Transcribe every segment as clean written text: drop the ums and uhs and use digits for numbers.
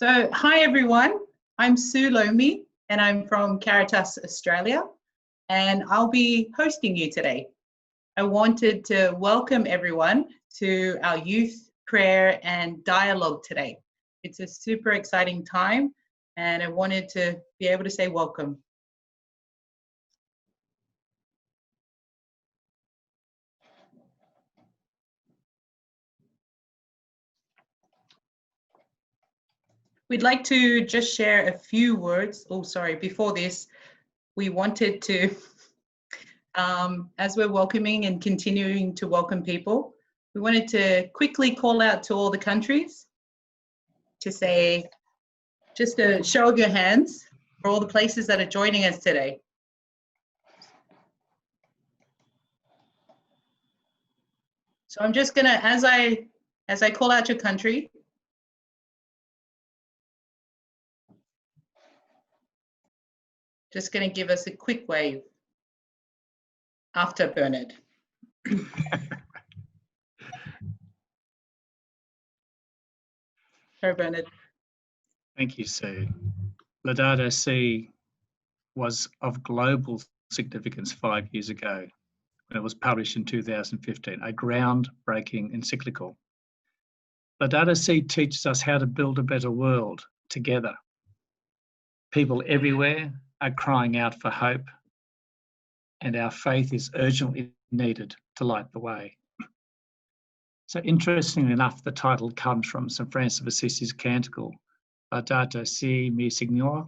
Hi everyone, I'm Sue Lomi and I'm from Caritas Australia, and I'll be hosting you today. I wanted to welcome everyone to our youth prayer and dialogue today. It's a super exciting time and I wanted to be able to say welcome. We'd like to just share a few words. Before this, we wanted to, as we're welcoming and continuing to welcome people, we wanted to quickly call out to all the countries to say, just a show of your hands for all the places that are joining us today. So I'm just gonna, as I call out your country, just gonna give us a quick wave after Bernard. Sorry, Bernard. Thank you, Sue. Laudato Si was of global significance 5 years ago when it was published in 2015, a groundbreaking encyclical. Laudato Si teaches us how to build a better world together. People everywhere are crying out for hope, and our faith is urgently needed to light the way. So interestingly enough, the title comes from St. Francis of Assisi's canticle, Laudato Si, mi Signor,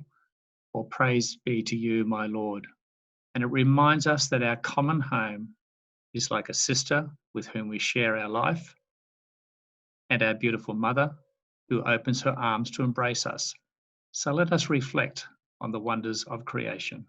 or praise be to you, my Lord. And it reminds us that our common home is like a sister with whom we share our life, and our beautiful mother who opens her arms to embrace us. So let us reflect on the wonders of creation.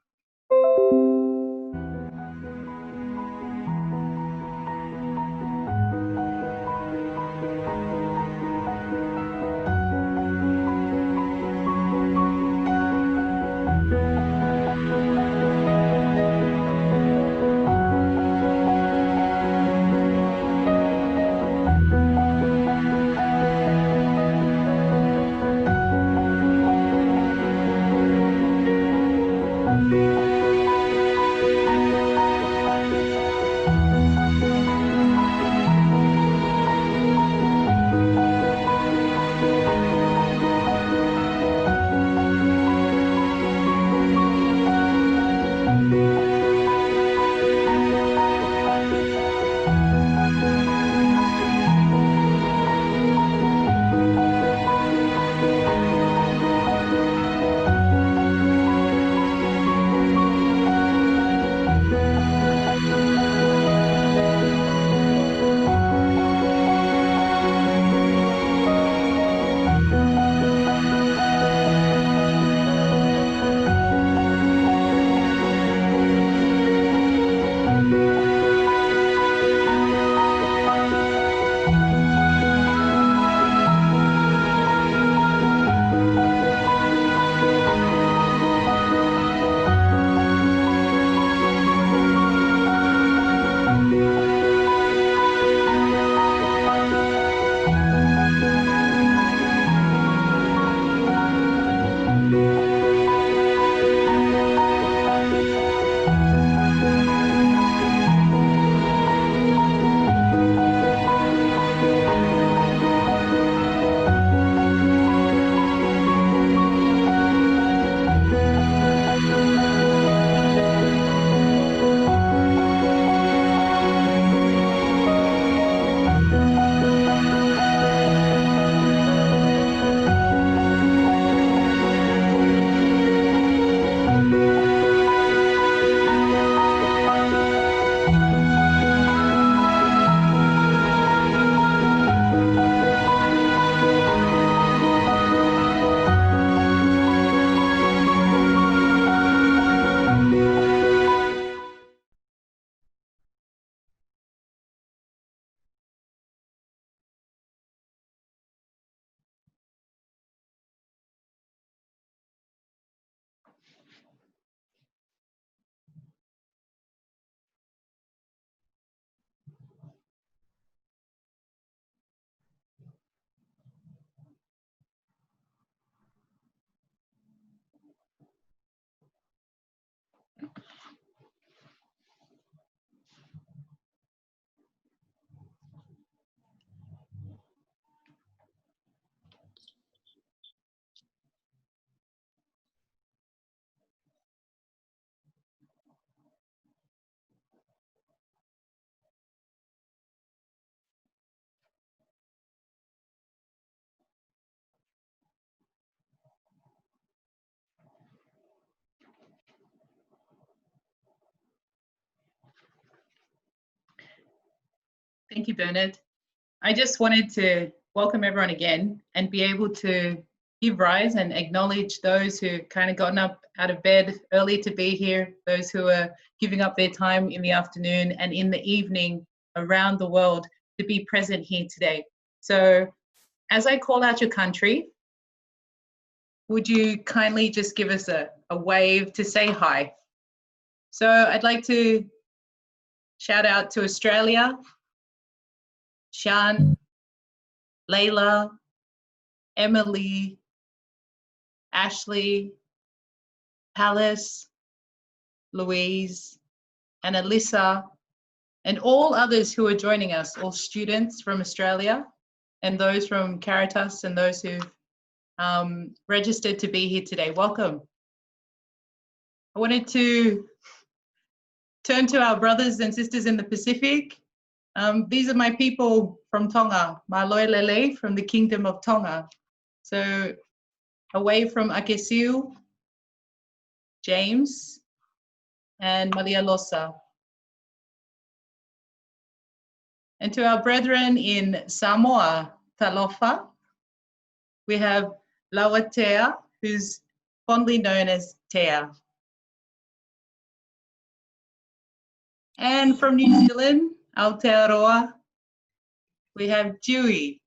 Thank you, Bernard. I just wanted to welcome everyone again and be able to give rise and acknowledge those who kind of gotten up out of bed early to be here, those who are giving up their time in the afternoon and in the evening around the world to be present here today. So as I call out your country, would you kindly just give us a wave to say hi? So I'd like to shout out to Australia, Shan, Layla, Emily, Ashley, Palace, Louise, and Alyssa, and all others who are joining us, all students from Australia, and those from Caritas, and those who've registered to be here today. Welcome. I wanted to turn to our brothers and sisters in the Pacific. These are my people from Tonga, Maloelele from the Kingdom of Tonga. So away from Akesiu, James, and Maria Losa. And to our brethren in Samoa, Talofa, we have Lawatea, who's fondly known as Tea. And from New Zealand, Aotearoa, we have Dewey.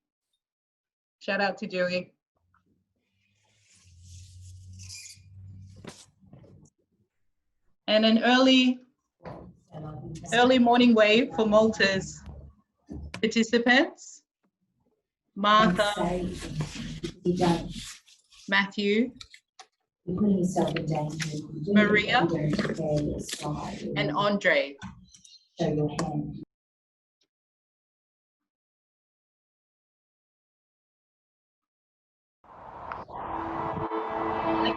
Shout out to Dewey. And an early morning wave for Malta's participants. Martha, Matthew, Maria, and Andre. Show your hand.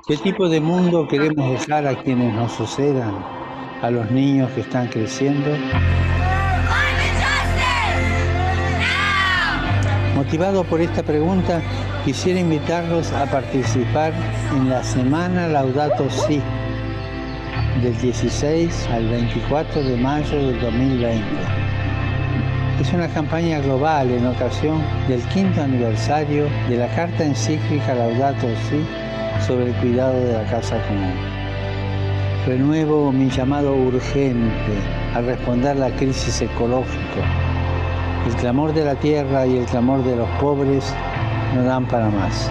¿Qué tipo de mundo queremos dejar a quienes nos sucedan, a los niños que están creciendo? Motivado por esta pregunta, quisiera invitarlos a participar en la Semana Laudato Si, del 16 al 24 de mayo del 2020. Es una campaña global en ocasión del 5º aniversario de la Carta Encíclica Laudato Si sobre el cuidado de la casa común. Renuevo mi llamado urgente a responder a la crisis ecológica. El clamor de la tierra y el clamor de los pobres no dan para más.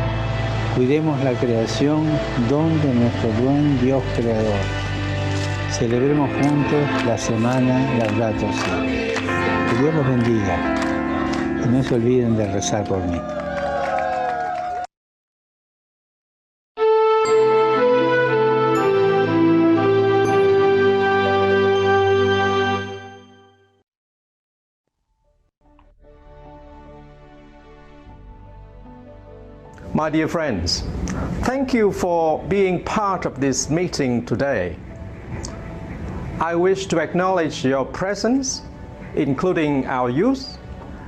Cuidemos la creación, don de nuestro buen Dios creador. Celebremos juntos la semana Laudato Si. Que Dios los bendiga y no se olviden de rezar por mí. My dear friends, thank you for being part of this meeting today. I wish to acknowledge your presence, including our youth,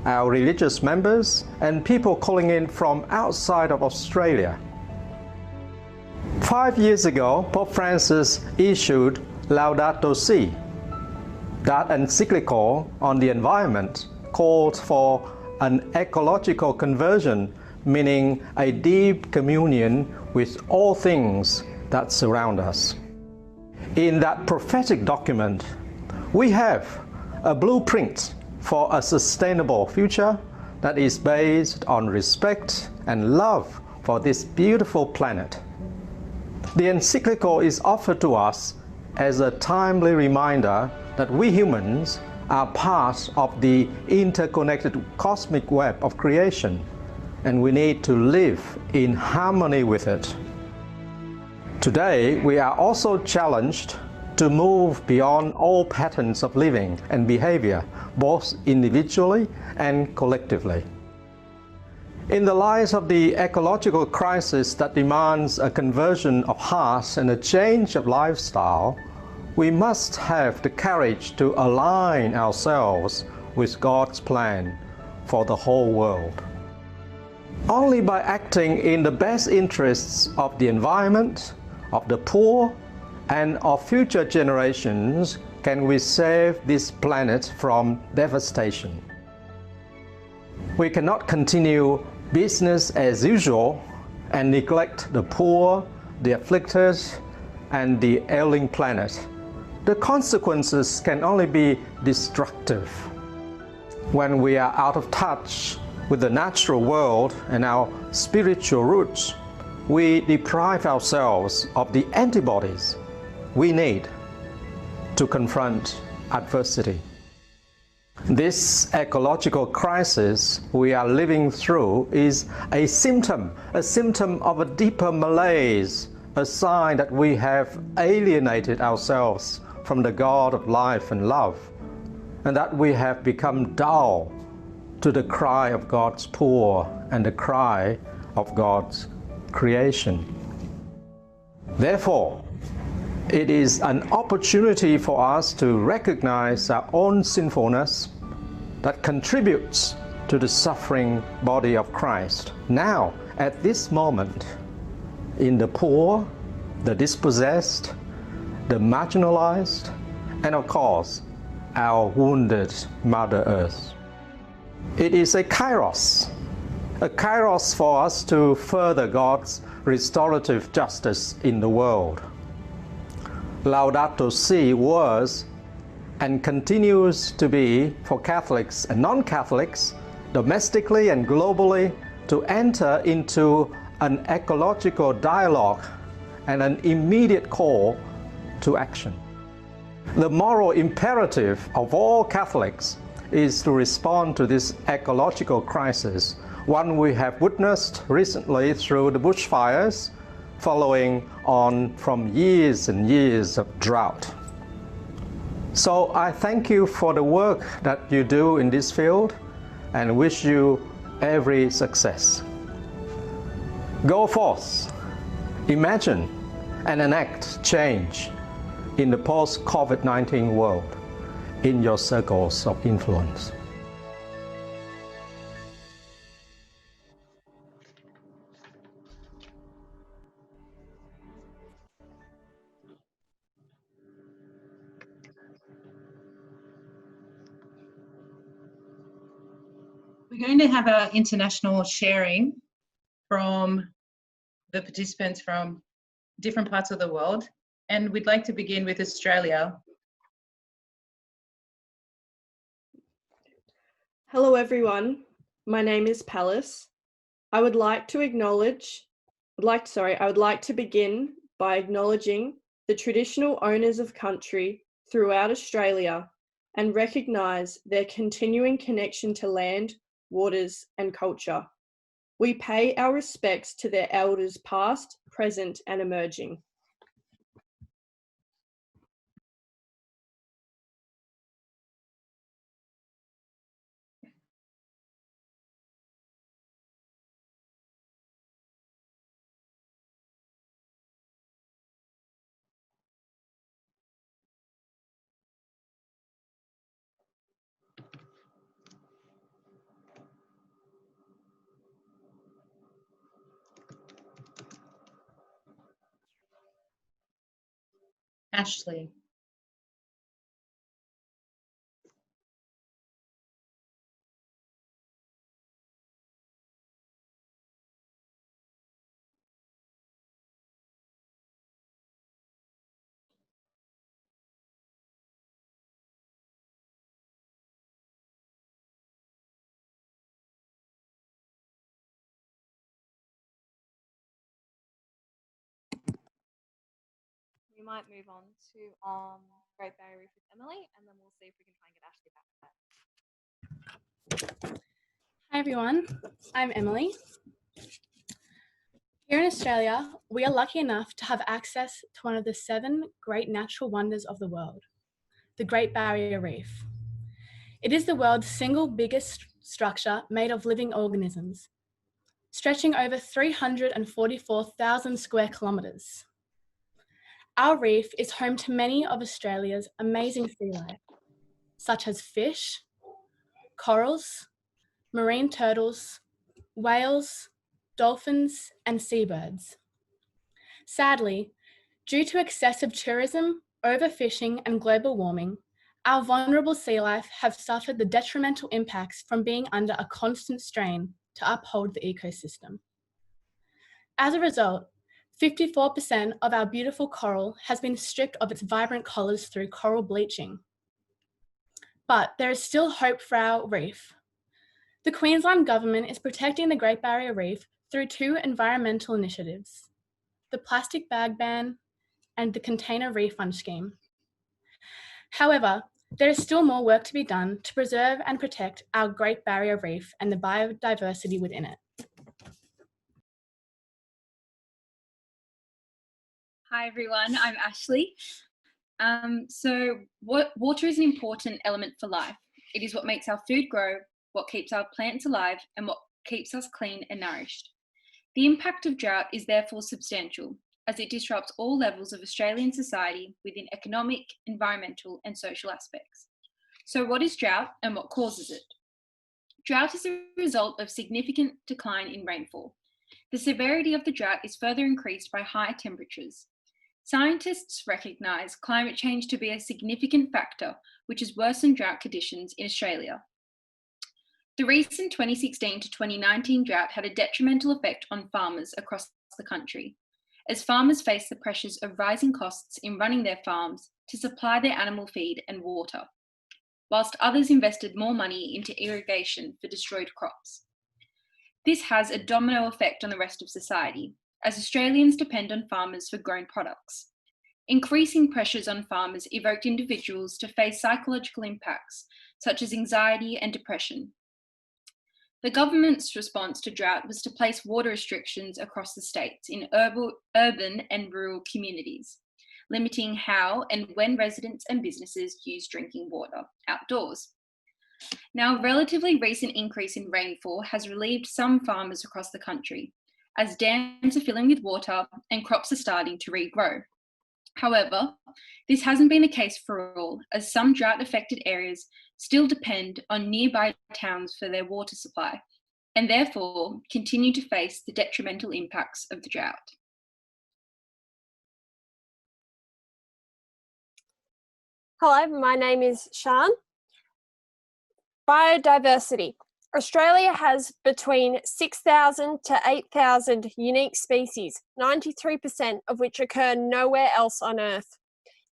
our religious members, and people calling in from outside of Australia. 5 years ago, Pope Francis issued Laudato Si. That encyclical on the environment called for an ecological conversion, meaning a deep communion with all things that surround us. In that prophetic document, we have a blueprint for a sustainable future that is based on respect and love for this beautiful planet. The encyclical is offered to us as a timely reminder that we humans are part of the interconnected cosmic web of creation, and we need to live in harmony with it. Today, we are also challenged to move beyond all patterns of living and behavior, both individually and collectively. In the light of the ecological crisis that demands a conversion of heart and a change of lifestyle, we must have the courage to align ourselves with God's plan for the whole world. Only by acting in the best interests of the environment, of the poor, and of future generations can we save this planet from devastation. We cannot continue business as usual and neglect the poor, the afflicted, and the ailing planet. The consequences can only be destructive. When we are out of touch with the natural world and our spiritual roots, we deprive ourselves of the antibodies we need to confront adversity. This ecological crisis we are living through is a symptom of a deeper malaise, a sign that we have alienated ourselves from the God of life and love, and that we have become dull to the cry of God's poor and the cry of God's creation. Therefore, it is an opportunity for us to recognize our own sinfulness that contributes to the suffering body of Christ. Now, at this moment, in the poor, the dispossessed, the marginalized, and of course, our wounded Mother Earth. It is a kairos for us to further God's restorative justice in the world. Laudato Si was and continues to be for Catholics and non-Catholics, domestically and globally, to enter into an ecological dialogue and an immediate call to action. The moral imperative of all Catholics is to respond to this ecological crisis, one we have witnessed recently through the bushfires, following on from years and years of drought. So I thank you for the work that you do in this field and wish you every success. Go forth, imagine and enact change in the post-COVID-19 world in your circles of influence. We're going to have our international sharing from the participants from different parts of the world, and we'd like to begin with Australia. Hello everyone, my name is Palace. I would like to begin by acknowledging the traditional owners of country throughout Australia and recognise their continuing connection to land, waters and culture. We pay our respects to their elders past, present and emerging. Ashley. We might move on to Great Barrier Reef with Emily, and then we'll see if we can try and get Ashley back. Hi everyone, I'm Emily. Here in Australia, we are lucky enough to have access to one of the 7 great natural wonders of the world, the Great Barrier Reef. It is the world's single biggest structure made of living organisms, stretching over 344,000 square kilometres. Our reef is home to many of Australia's amazing sea life, such as fish, corals, marine turtles, whales, dolphins, and seabirds. Sadly, due to excessive tourism, overfishing, and global warming, our vulnerable sea life have suffered the detrimental impacts from being under a constant strain to uphold the ecosystem. As a result, 54% of our beautiful coral has been stripped of its vibrant colours through coral bleaching. But there is still hope for our reef. The Queensland Government is protecting the Great Barrier Reef through 2 environmental initiatives, the plastic bag ban and the container refund scheme. However, there is still more work to be done to preserve and protect our Great Barrier Reef and the biodiversity within it. Hi everyone, I'm Ashley. Water is an important element for life. It is what makes our food grow, what keeps our plants alive, and what keeps us clean and nourished. The impact of drought is therefore substantial, as it disrupts all levels of Australian society within economic, environmental, and social aspects. So what is drought and what causes it? Drought is a result of significant decline in rainfall. The severity of the drought is further increased by higher temperatures. Scientists recognise climate change to be a significant factor which has worsened drought conditions in Australia. The recent 2016 to 2019 drought had a detrimental effect on farmers across the country, as farmers face the pressures of rising costs in running their farms to supply their animal feed and water, whilst others invested more money into irrigation for destroyed crops. This has a domino effect on the rest of society, as Australians depend on farmers for grown products. Increasing pressures on farmers evoked individuals to face psychological impacts, such as anxiety and depression. The government's response to drought was to place water restrictions across the states in urban and rural communities, limiting how and when residents and businesses use drinking water outdoors. Now, a relatively recent increase in rainfall has relieved some farmers across the country, as dams are filling with water and crops are starting to regrow. However, this hasn't been the case for all, as some drought-affected areas still depend on nearby towns for their water supply, and therefore continue to face the detrimental impacts of the drought. Hello, my name is Shan. Biodiversity. Australia has between 6,000 to 8,000 unique species, 93% of which occur nowhere else on Earth.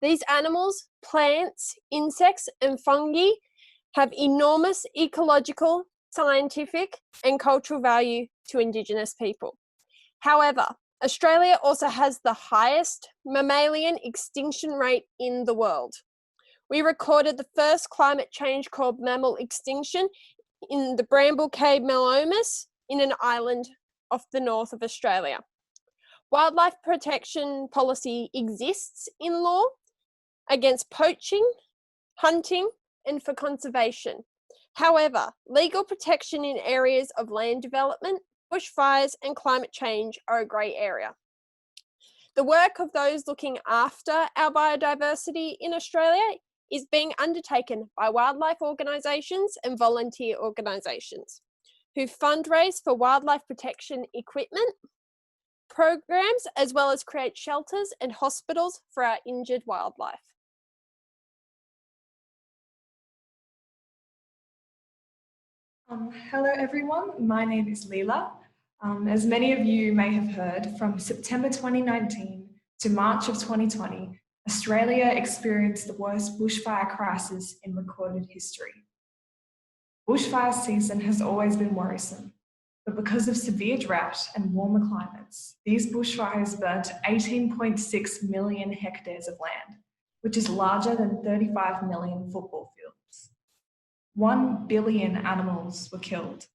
These animals, plants, insects, and fungi have enormous ecological, scientific, and cultural value to Indigenous people. However, Australia also has the highest mammalian extinction rate in the world. We recorded the first climate change called mammal extinction in the Bramble Cave Mellomas in an island off the north of Australia. Wildlife protection policy exists in law against poaching, hunting, and for conservation. However, legal protection in areas of land development, bushfires, and climate change are a grey area. The work of those looking after our biodiversity in Australia is being undertaken by wildlife organisations and volunteer organisations who fundraise for wildlife protection equipment, programs, as well as create shelters and hospitals for our injured wildlife. Hello everyone, my name is Leela. As many of you may have heard, from September 2019 to March of 2020, Australia experienced the worst bushfire crisis in recorded history. Bushfire season has always been worrisome, but because of severe drought and warmer climates, these bushfires burnt 18.6 million hectares of land, which is larger than 35 million football fields. 1 billion animals were killed.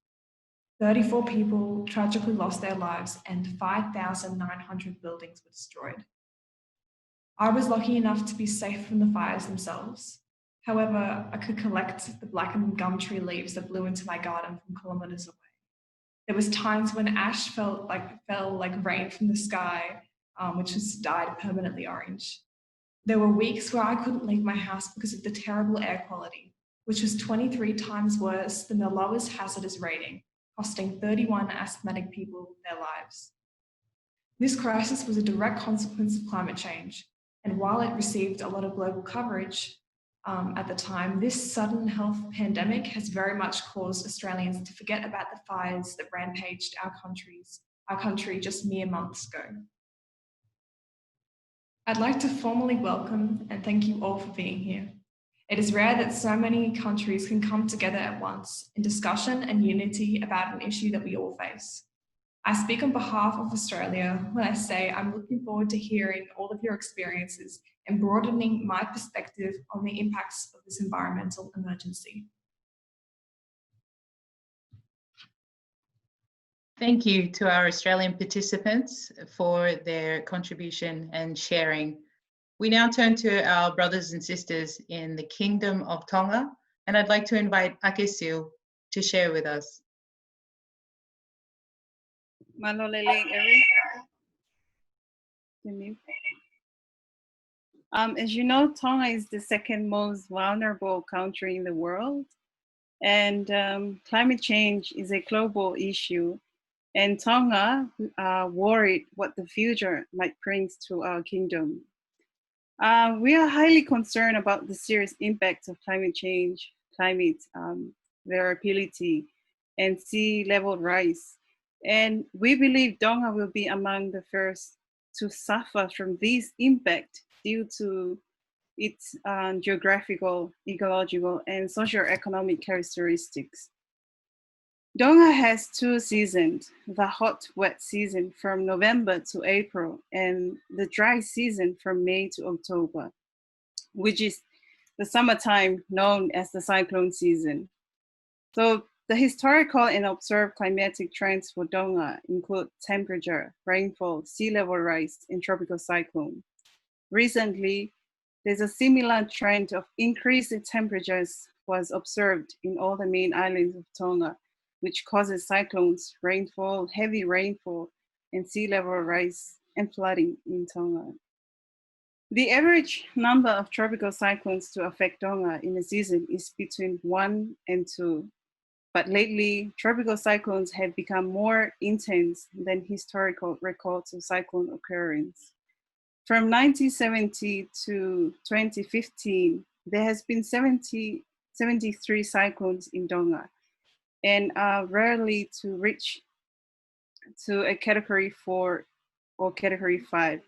34 people tragically lost their lives and 5,900 buildings were destroyed. I was lucky enough to be safe from the fires themselves. However, I could collect the blackened gum tree leaves that blew into my garden from kilometers away. There was times when ash fell like rain from the sky, which was dyed permanently orange. There were weeks where I couldn't leave my house because of the terrible air quality, which was 23 times worse than the lowest hazardous rating, costing 31 asthmatic people their lives. This crisis was a direct consequence of climate change, and while it received a lot of global coverage at the time, this sudden health pandemic has very much caused Australians to forget about the fires that rampaged our country just mere months ago. I'd like to formally welcome and thank you all for being here. It is rare that so many countries can come together at once in discussion and unity about an issue that we all face. I speak on behalf of Australia when I say I'm looking forward to hearing all of your experiences and broadening my perspective on the impacts of this environmental emergency. Thank you to our Australian participants for their contribution and sharing. We now turn to our brothers and sisters in the Kingdom of Tonga, and I'd like to invite Akesil to share with us. Malolele Eri. As you know, Tonga is the second most vulnerable country in the world, and climate change is a global issue. And Tonga are worried what the future might bring to our kingdom. We are highly concerned about the serious impacts of climate change, climate variability, and sea level rise. And we believe Tonga will be among the first to suffer from this impact due to its geographical, ecological, and socio-economic characteristics. Tonga has two seasons, the hot, wet season from November to April and the dry season from May to October, which is the summertime known as the cyclone season. So the historical and observed climatic trends for Tonga include temperature, rainfall, sea level rise, and tropical cyclone. Recently, there's a similar trend of increasing temperatures was observed in all the main islands of Tonga, which causes cyclones, rainfall, heavy rainfall, and sea level rise and flooding in Tonga. The average number of tropical cyclones to affect Tonga in a season is between 1 and 2. But lately, tropical cyclones have become more intense than historical records of cyclone occurrence. From 1970 to 2015, there has been 73 cyclones in Tonga, and are rarely to reach to a category 4 or category 5.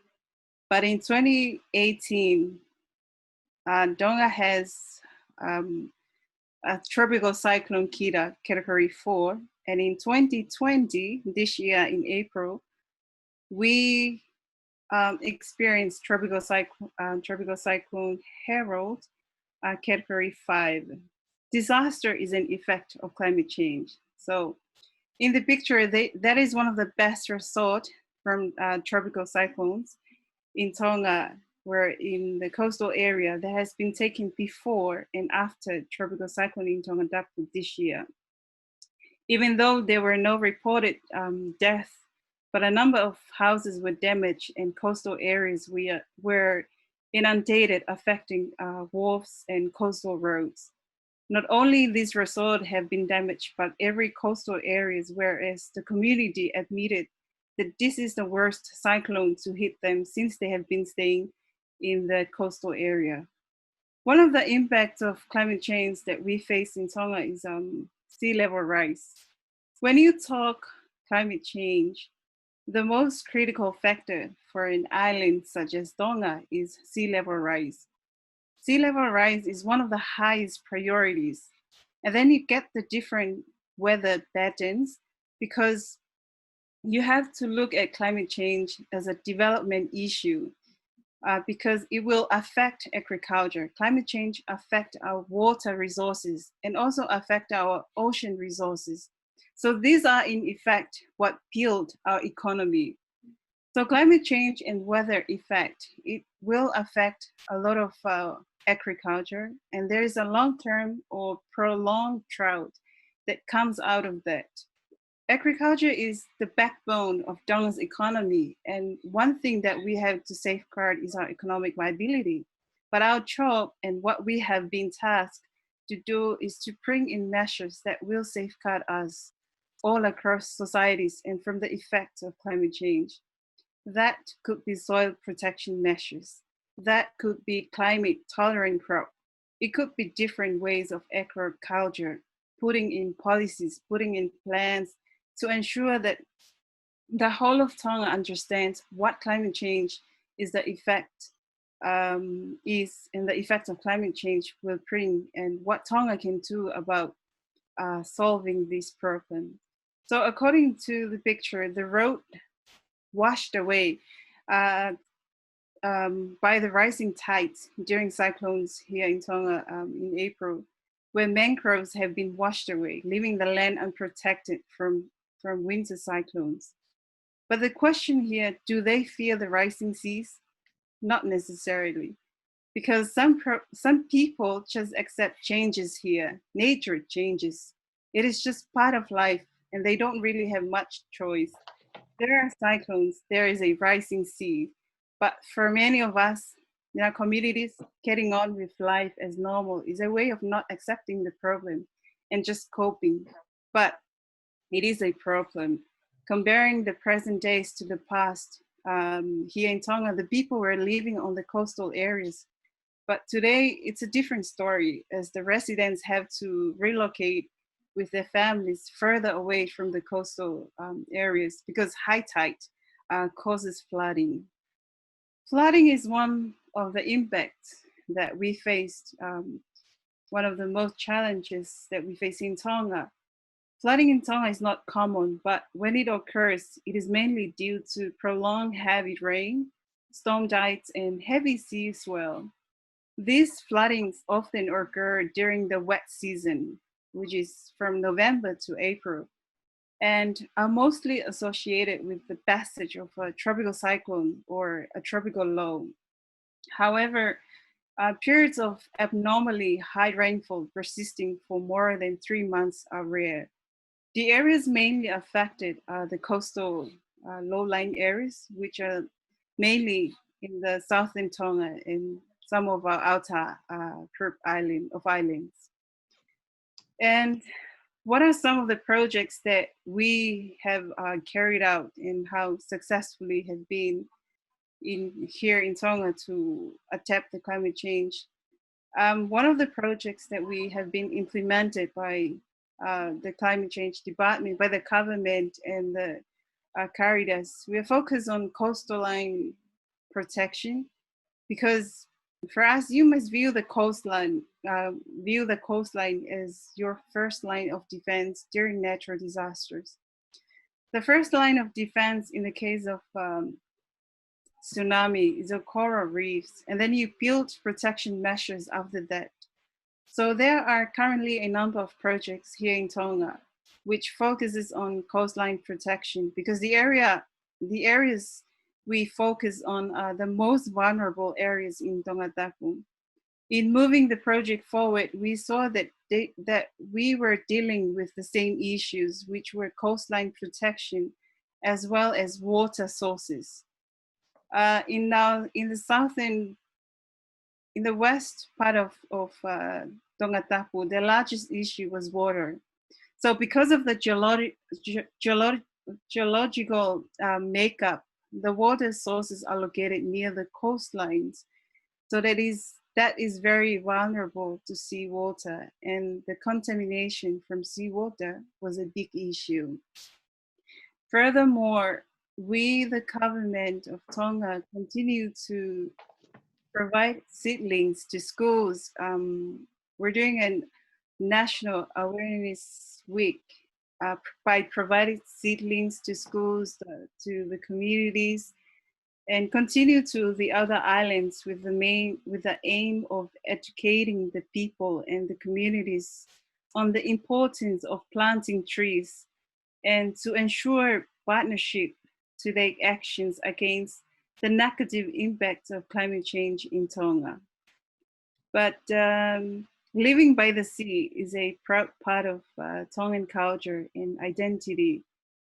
But in 2018, Tonga has a tropical cyclone Kida, category 4. And in 2020, this year in April, we experienced tropical cyclone Harold, category 5. Disaster is an effect of climate change. So in the picture, that is one of the best resort from tropical cyclones in Tonga, where in the coastal area that has been taken before and after tropical cyclone in Tonga this year. Even though there were no reported deaths, but a number of houses were damaged and coastal areas were inundated, affecting wharves and coastal roads. Not only these resorts have been damaged, but every coastal areas, whereas the community admitted that this is the worst cyclone to hit them since they have been staying in the coastal area. One of the impacts of climate change that we face in Tonga is sea level rise. When you talk climate change, the most critical factor for an island such as Tonga is sea level rise. Sea level rise is one of the highest priorities. And then you get the different weather patterns, because you have to look at climate change as a development issue, because it will affect agriculture. Climate change affects our water resources and also affect our ocean resources. So these are in effect what fueled our economy. So climate change and weather effect, it will affect a lot of agriculture, and there is a long-term or prolonged drought that comes out of that. Agriculture is the backbone of Tonga's economy, and one thing that we have to safeguard is our economic viability. But our job and what we have been tasked to do is to bring in measures that will safeguard us all across societies and from the effects of climate change. That could be soil protection measures. That could be climate tolerant crop. It could be different ways of agriculture, putting in policies, putting in plans to ensure that the whole of Tonga understands what climate change is the effect and the effect of climate change will bring and what Tonga can do about solving this problem. So according to the picture, the road washed away by the rising tides during cyclones here in Tonga in April, where mangroves have been washed away, leaving the land unprotected from winter cyclones. But the question here, do they fear the rising seas? Not necessarily, because some people just accept changes here. Nature changes. It is just part of life, and they don't really have much choice. There are cyclones, there is a rising sea, but for many of us in our communities, getting on with life as normal is a way of not accepting the problem and just coping. But it is a problem. Comparing the present days to the past, here in Tonga, the people were living on the coastal areas. But today, it's a different story as the residents have to relocate with their families further away from the coastal areas because high tide causes flooding. Flooding is one of the impacts that we faced, one of the most challenges that we face in Tonga. Flooding in Tonga is not common, but when it occurs, it is mainly due to prolonged heavy rain, storm tides, and heavy sea swell. These floodings often occur during the wet season, which is from November to April, and are mostly associated with the passage of a tropical cyclone or a tropical low. However, periods of abnormally high rainfall persisting for more than 3 months are rare. The areas mainly affected are the coastal low-lying areas, which are mainly in the southern Tonga and some of our outer group islands. And what are some of the projects that we have carried out and how successfully have been here in Tonga to adapt the climate change? One of the projects that we have been implemented by the climate change department, by the government and the Caritas, we are focused on coastline protection because for us, you must view the coastline as your first line of defense during natural disasters. The first line of defense in the case of tsunami is the coral reefs, and then you build protection measures after that. So there are currently a number of projects here in Tonga which focuses on coastline protection because the areas we focus on are the most vulnerable areas in Tonga Tapu. In moving the project forward, we saw that we were dealing with the same issues, which were coastline protection as well as water sources. In the west part of Tonga Tapu, the largest issue was water. So because of the geological makeup, the water sources are located near the coastlines. So that is very vulnerable to seawater, and the contamination from seawater was a big issue. Furthermore, we, the government of Tonga, continue to provide seedlings to schools. We're doing a national awareness week by providing seedlings to schools, to the communities, and continue to the other islands with the aim of educating the people and the communities on the importance of planting trees and to ensure partnership to take actions against the negative impacts of climate change in Tonga. But living by the sea is a proud part of Tongan culture and identity,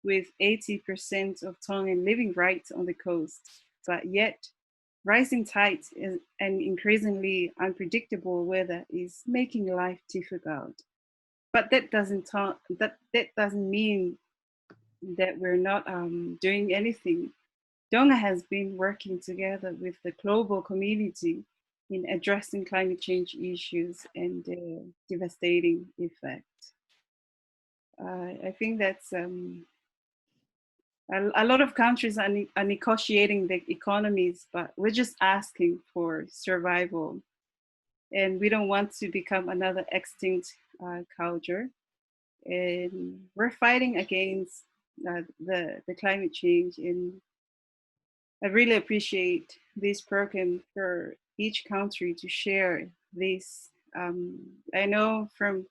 with 80% of Tongan living right on the coast. But yet, rising tides and increasingly unpredictable weather is making life difficult. But that doesn't mean that we're not doing anything. Tonga has been working together with the global community in addressing climate change issues and their devastating effects. I think that's a lot of countries are negotiating the economies, but we're just asking for survival. And we don't want to become another extinct culture. And we're fighting against the climate change. And I really appreciate this program for each country to share this. I know from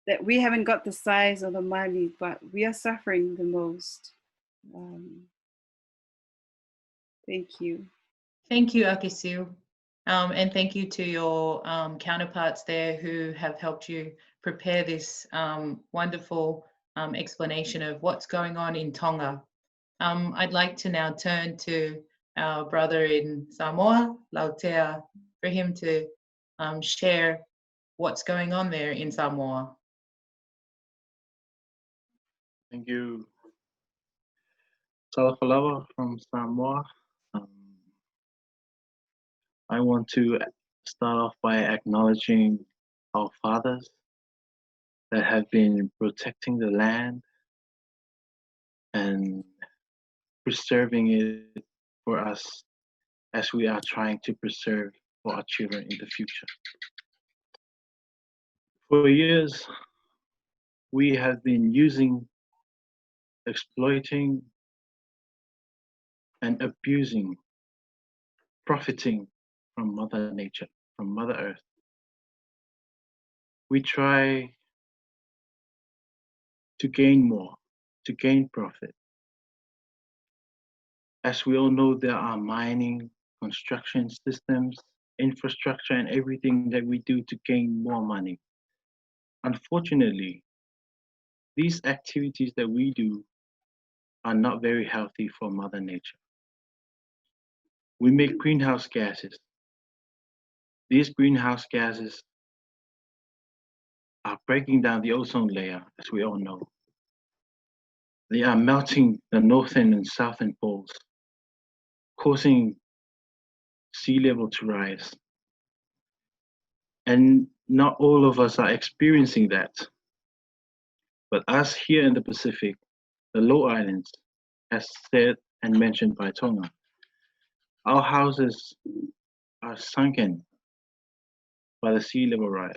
that we haven't got the size or the money, but we are suffering the most. Thank you. Thank you, Akisiu. And thank you to your counterparts there who have helped you prepare this wonderful explanation of what's going on in Tonga. I'd like to now turn to our brother in Samoa, Lautea, for him to share what's going on there in Samoa. Thank you. Salafalawa from Samoa. I want to start off by acknowledging our fathers that have been protecting the land and preserving it for us as we are trying to preserve for our children in the future. For years, we have been exploiting and abusing, profiting from Mother Nature, from Mother Earth. We try to gain more, to gain profit. As we all know, there are mining, construction systems, infrastructure, and everything that we do to gain more money. Unfortunately, these activities that we do are not very healthy for Mother Nature. We make greenhouse gases. These greenhouse gases are breaking down the ozone layer, as we all know. They are melting the northern and southern poles, causing sea level to rise. And not all of us are experiencing that. But us here in the Pacific, the low islands, as said and mentioned by Tonga, our houses are sunken by the sea level rise.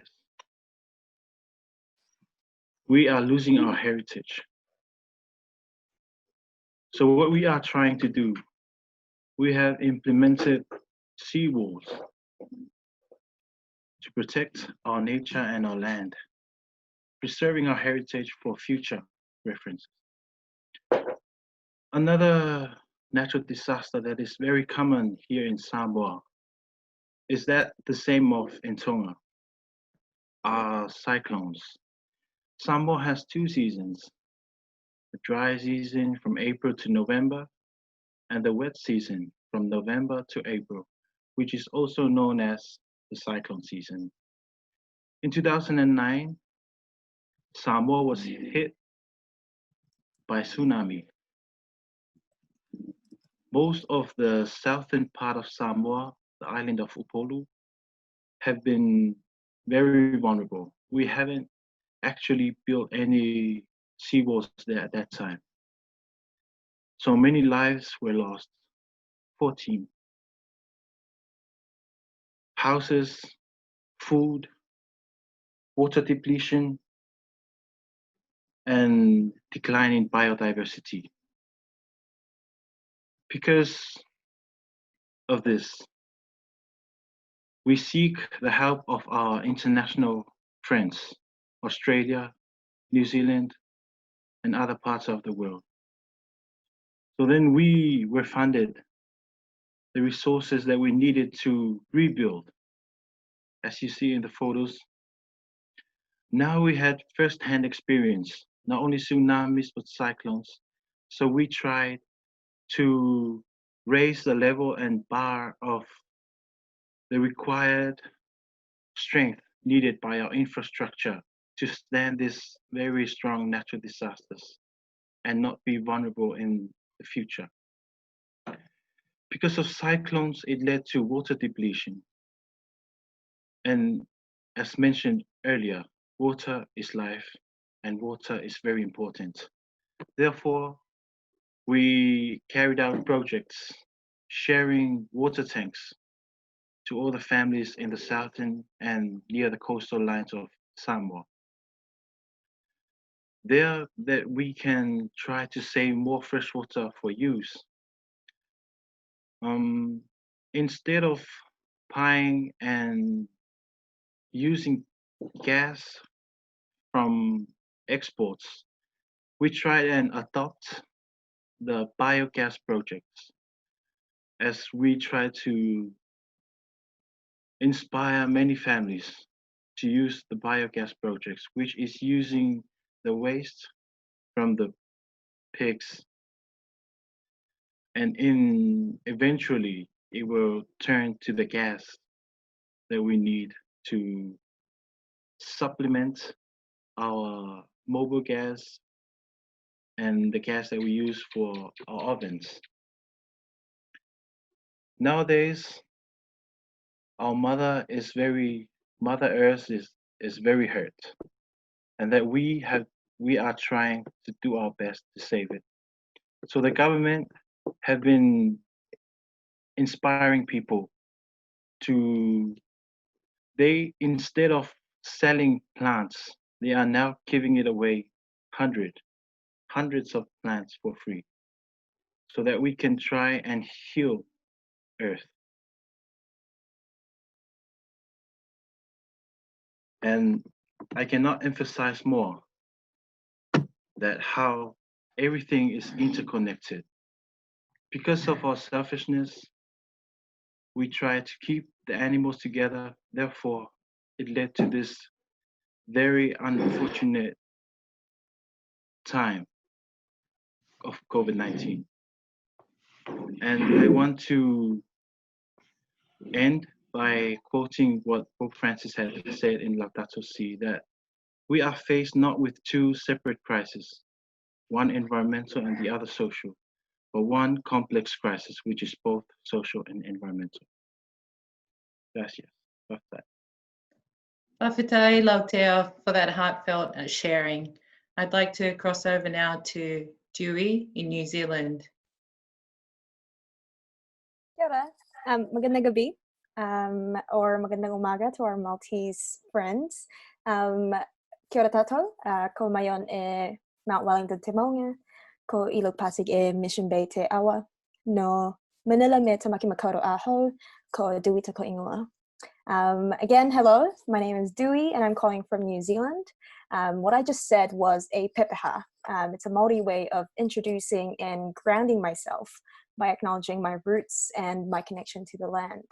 We are losing our heritage. So what we are trying to do, we have implemented seawalls to protect our nature and our land, preserving our heritage for future reference. Another natural disaster that is very common here in Samoa is that the same of in Tonga, are cyclones. Samoa has 2 seasons, the dry season from April to November, and the wet season from November to April, which is also known as the cyclone season. In 2009, Samoa was hit by tsunami. Most of the southern part of Samoa, the island of Upolu, have been very vulnerable. We haven't actually built any seawalls there at that time. So many lives were lost, 14. Houses, food, water depletion, and decline in biodiversity. Because of this, we seek the help of our international friends, Australia, New Zealand, and other parts of the world. So then we were funded the resources that we needed to rebuild. As you see in the photos, now we had first-hand experience, not only tsunamis, but cyclones. So we tried to raise the level and bar of the required strength needed by our infrastructure to stand these very strong natural disasters and not be vulnerable in the future. Because of cyclones, it led to water depletion. And as mentioned earlier, water is life and water is very important. Therefore, we carried out projects sharing water tanks to all the families in the southern and near the coastal lines of Samoa. There that we can try to save more fresh water for use. Instead of buying and using gas from exports, we try and adopt the biogas projects as we try to inspire many families to use the biogas projects, which is using the waste from the pigs, and eventually it will turn to the gas that we need to supplement our mobile gas and the gas that we use for our ovens. Nowadays, our Mother Earth is very hurt, and that we are trying to do our best to save it. So the government have been inspiring people to, instead of selling plants, they are now giving it away hundreds of plants for free, so that we can try and heal Earth. And I cannot emphasize more that how everything is interconnected. Because of our selfishness, we try to keep the animals together. Therefore, it led to this very unfortunate time of COVID-19. And I want to end by quoting what Pope Francis had said in Laudato Si, that we are faced not with two separate crises, one environmental and the other social, but one complex crisis, which is both social and environmental. Gracias. Whawhitai Lautea for that heartfelt sharing. I'd like to cross over now to Dewey in New Zealand. Kia ora. Magandang gabi, or magandang umaga to our Maltese friends. Kia ora tātou, ko Mayon e Mount Wellington te maunga, ko Ilog Pasig e Mission Bay te awa, no Manila me tamaki makauro aho, ko Dewey te ko ingoa. Again, hello, my name is Dewey and I'm calling from New Zealand. What I just said was a pepeha. It's a Māori way of introducing and grounding myself by acknowledging my roots and my connection to the land.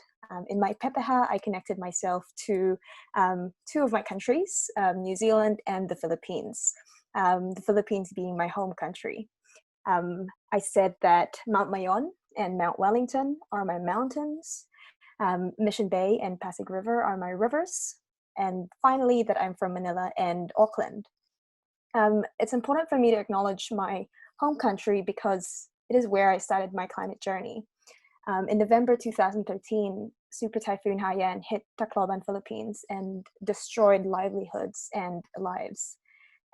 In my pepeha, I connected myself to two of my countries, New Zealand and the Philippines. The Philippines being my home country. I said that Mount Mayon and Mount Wellington are my mountains. Mission Bay and Pasig River are my rivers, and finally that I'm from Manila and Auckland. It's important for me to acknowledge my home country because it is where I started my climate journey. In November 2013, Super Typhoon Haiyan hit Tacloban, Philippines and destroyed livelihoods and lives.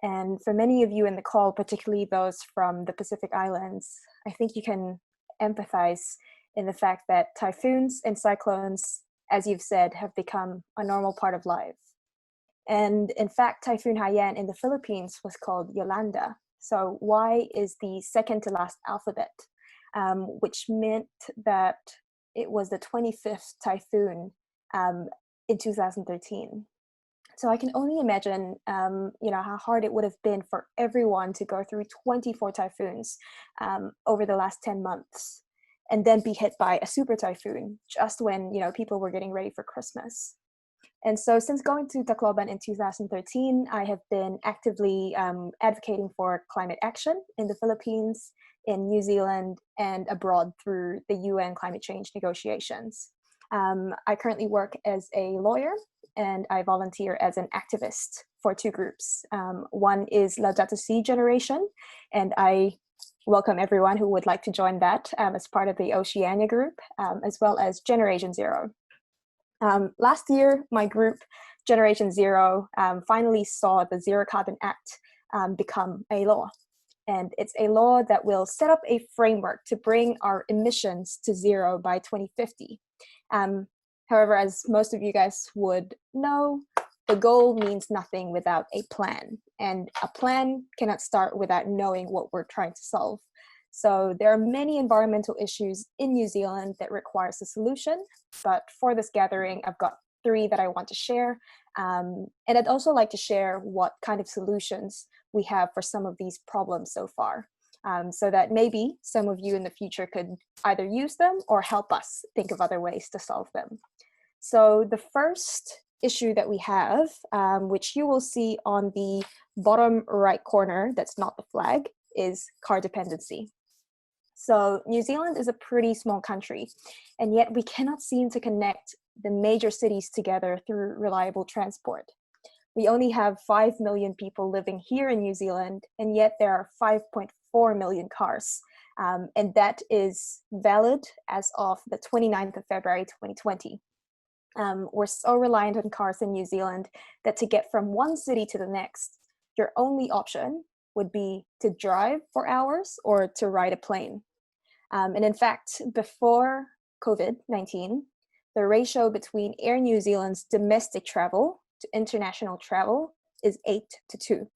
And for many of you in the call, particularly those from the Pacific Islands, I think you can empathize in the fact that typhoons and cyclones, as you've said, have become a normal part of life. And in fact, Typhoon Haiyan in the Philippines was called Yolanda. So Y is the second to last alphabet, which meant that it was the 25th typhoon in 2013. So I can only imagine, how hard it would have been for everyone to go through 24 typhoons over the last 10 months, and then be hit by a super typhoon just when, people were getting ready for Christmas. And so since going to Tacloban in 2013, I have been actively advocating for climate action in the Philippines, in New Zealand, and abroad through the UN climate change negotiations. I currently work as a lawyer, and I volunteer as an activist for two groups. One is Laudato Si Generation, and I welcome everyone who would like to join that as part of the Oceania group, as well as Generation Zero. Last year, my group, Generation Zero, finally saw the Zero Carbon Act become a law. And it's a law that will set up a framework to bring our emissions to zero by 2050. However, as most of you guys would know, the goal means nothing without a plan. And a plan cannot start without knowing what we're trying to solve. So there are many environmental issues in New Zealand that requires a solution. But for this gathering, I've got 3 that I want to share. And I'd also like to share what kind of solutions we have for some of these problems so far. So that maybe some of you in the future could either use them or help us think of other ways to solve them. So the first issue that we have, which you will see on the bottom right corner, that's not the flag, is car dependency. So New Zealand is a pretty small country, and yet we cannot seem to connect the major cities together through reliable transport. We only have 5 million people living here in New Zealand, and yet there are 5.4 million cars. And that is valid as of the 29th of February, 2020. We're so reliant on cars in New Zealand that to get from one city to the next, your only option would be to drive for hours or to ride a plane. And in fact, before COVID-19, the ratio between Air New Zealand's domestic travel to international travel is 8-2.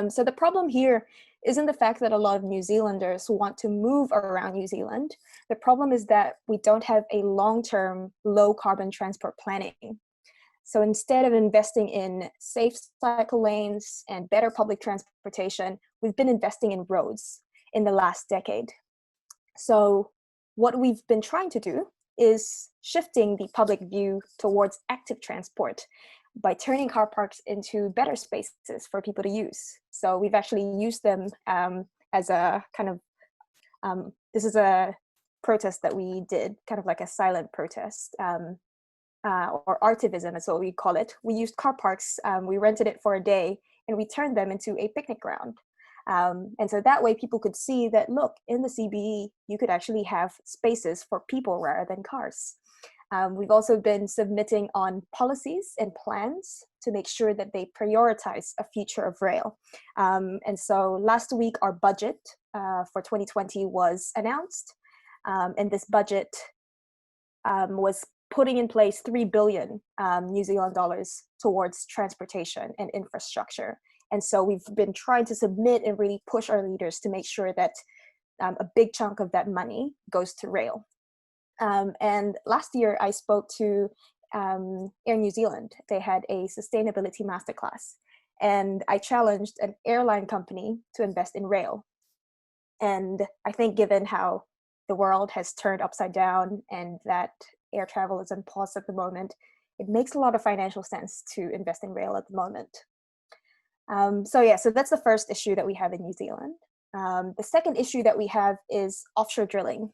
So the problem here isn't the fact that a lot of New Zealanders want to move around New Zealand. The problem is that we don't have a long-term low carbon transport planning. So instead of investing in safe cycle lanes and better public transportation, we've been investing in roads in the last decade. So what we've been trying to do is shifting the public view towards active transport by turning car parks into better spaces for people to use. So we've actually used them as a kind of, this is a protest that we did, kind of like a silent protest, or artivism is what we call it. We used car parks, we rented it for a day, and we turned them into a picnic ground. And so that way people could see that, look, in the CBD, you could actually have spaces for people rather than cars. We've also been submitting on policies and plans to make sure that they prioritize a future of rail. And so last week, our budget for 2020 was announced. And this budget was putting in place 3 billion New Zealand dollars towards transportation and infrastructure. And so we've been trying to submit and really push our leaders to make sure that a big chunk of that money goes to rail. And last year I spoke to Air New Zealand. They had a sustainability masterclass, and I challenged an airline company to invest in rail. And I think given how the world has turned upside down and that air travel is on pause at the moment, it makes a lot of financial sense to invest in rail at the moment. So that's the first issue that we have in New Zealand. The second issue that we have is offshore drilling.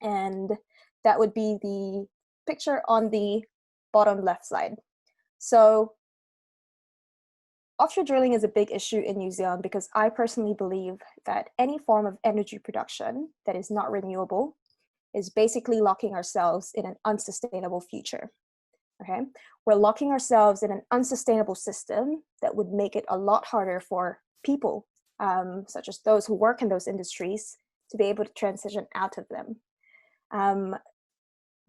And that would be the picture on the bottom left side. So offshore drilling is a big issue in New Zealand because I personally believe that any form of energy production that is not renewable is basically locking ourselves in an unsustainable future. Okay, we're locking ourselves in an unsustainable system that would make it a lot harder for people, such as those who work in those industries, to be able to transition out of them.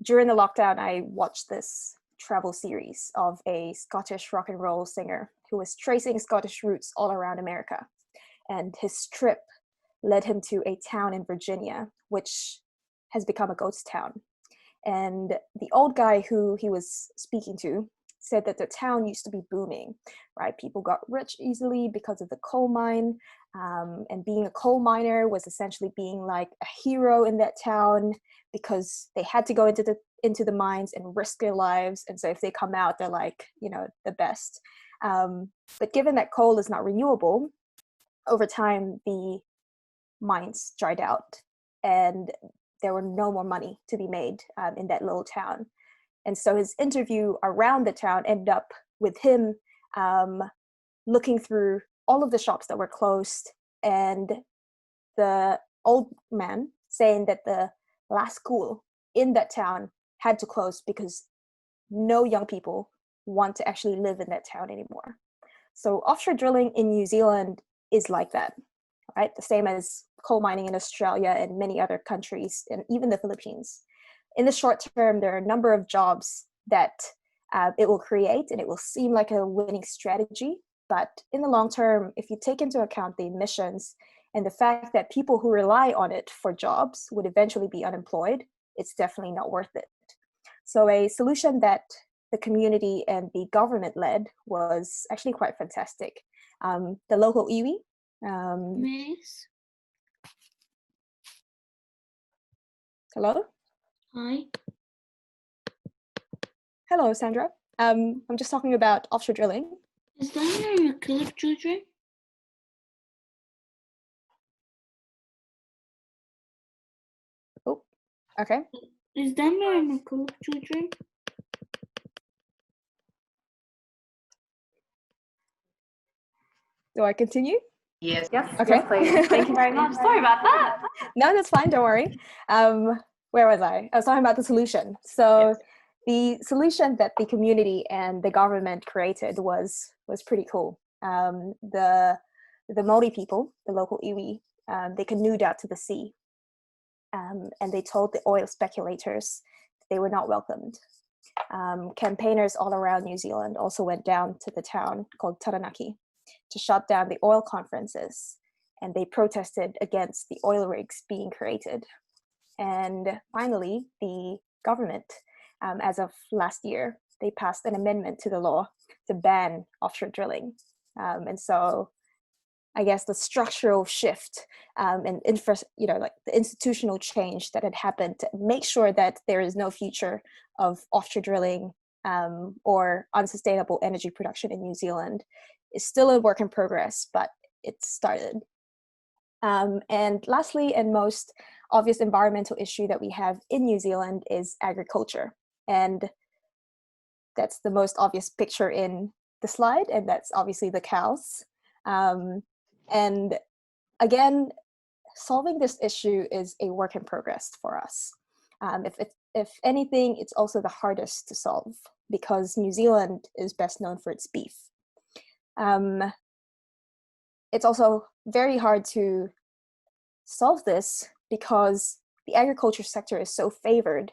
During the lockdown, I watched this travel series of a Scottish rock and roll singer who was tracing Scottish roots all around America. And his trip led him to a town in Virginia, which has become a ghost town. And the old guy who he was speaking to said that the town used to be booming, right? People got rich easily because of the coal mine, and being a coal miner was essentially being like a hero in that town because they had to go into the mines and risk their lives. And so if they come out, they're like, you know, the best. But given that coal is not renewable, over time, the mines dried out and there were no more money to be made in that little town. And so his interview around the town ended up with him looking through all of the shops that were closed, and the old man saying that the last school in that town had to close because no young people want to actually live in that town anymore. So offshore drilling in New Zealand is like that, right? The same as coal mining in Australia and many other countries, and even the Philippines. In the short term, there are a number of jobs that it will create, and it will seem like a winning strategy. But in the long term, if you take into account the emissions and the fact that people who rely on it for jobs would eventually be unemployed, it's definitely not worth it. So a solution that the community and the government led was actually quite fantastic. The local iwi. Miss. Hello? Hi. Hello, Sandra. I'm just talking about offshore drilling. Is that your cliff children? Oh, okay. Is that my cliff children? Do I continue? Yes. Okay. Yes, please. Thank you very much. Sorry about that. No, that's fine. Don't worry. Where was I? I was talking about the solution. So the solution that the community and the government created was pretty cool. The Maori people, the local iwi, they canoed out to the sea, and they told the oil speculators they were not welcomed. Campaigners all around New Zealand also went down to the town called Taranaki to shut down the oil conferences, and they protested against the oil rigs being created. And finally, the government, as of last year, they passed an amendment to the law to ban offshore drilling. And so I guess the structural shift and like the institutional change that had happened to make sure that there is no future of offshore drilling or unsustainable energy production in New Zealand is still a work in progress, but it's started. And lastly, and most obvious environmental issue that we have in New Zealand is agriculture. And that's the most obvious picture in the slide, and that's obviously the cows. And again, solving this issue is a work in progress for us. If anything, it's also the hardest to solve because New Zealand is best known for its beef. It's also very hard to solve this because the agriculture sector is so favored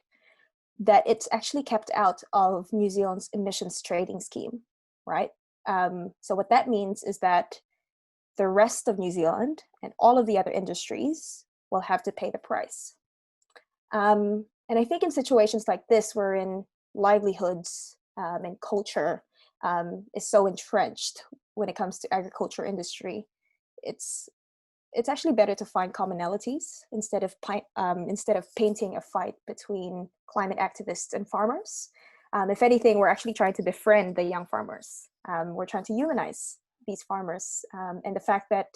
that it's actually kept out of New Zealand's emissions trading scheme, right? So what that means is that the rest of New Zealand and all of the other industries will have to pay the price. And I think in situations like this, wherein livelihoods and culture is so entrenched when it comes to agriculture industry, it's actually better to find commonalities instead of painting a fight between climate activists and farmers. If anything, we're actually trying to befriend the young farmers. We're trying to humanize these farmers and the fact that,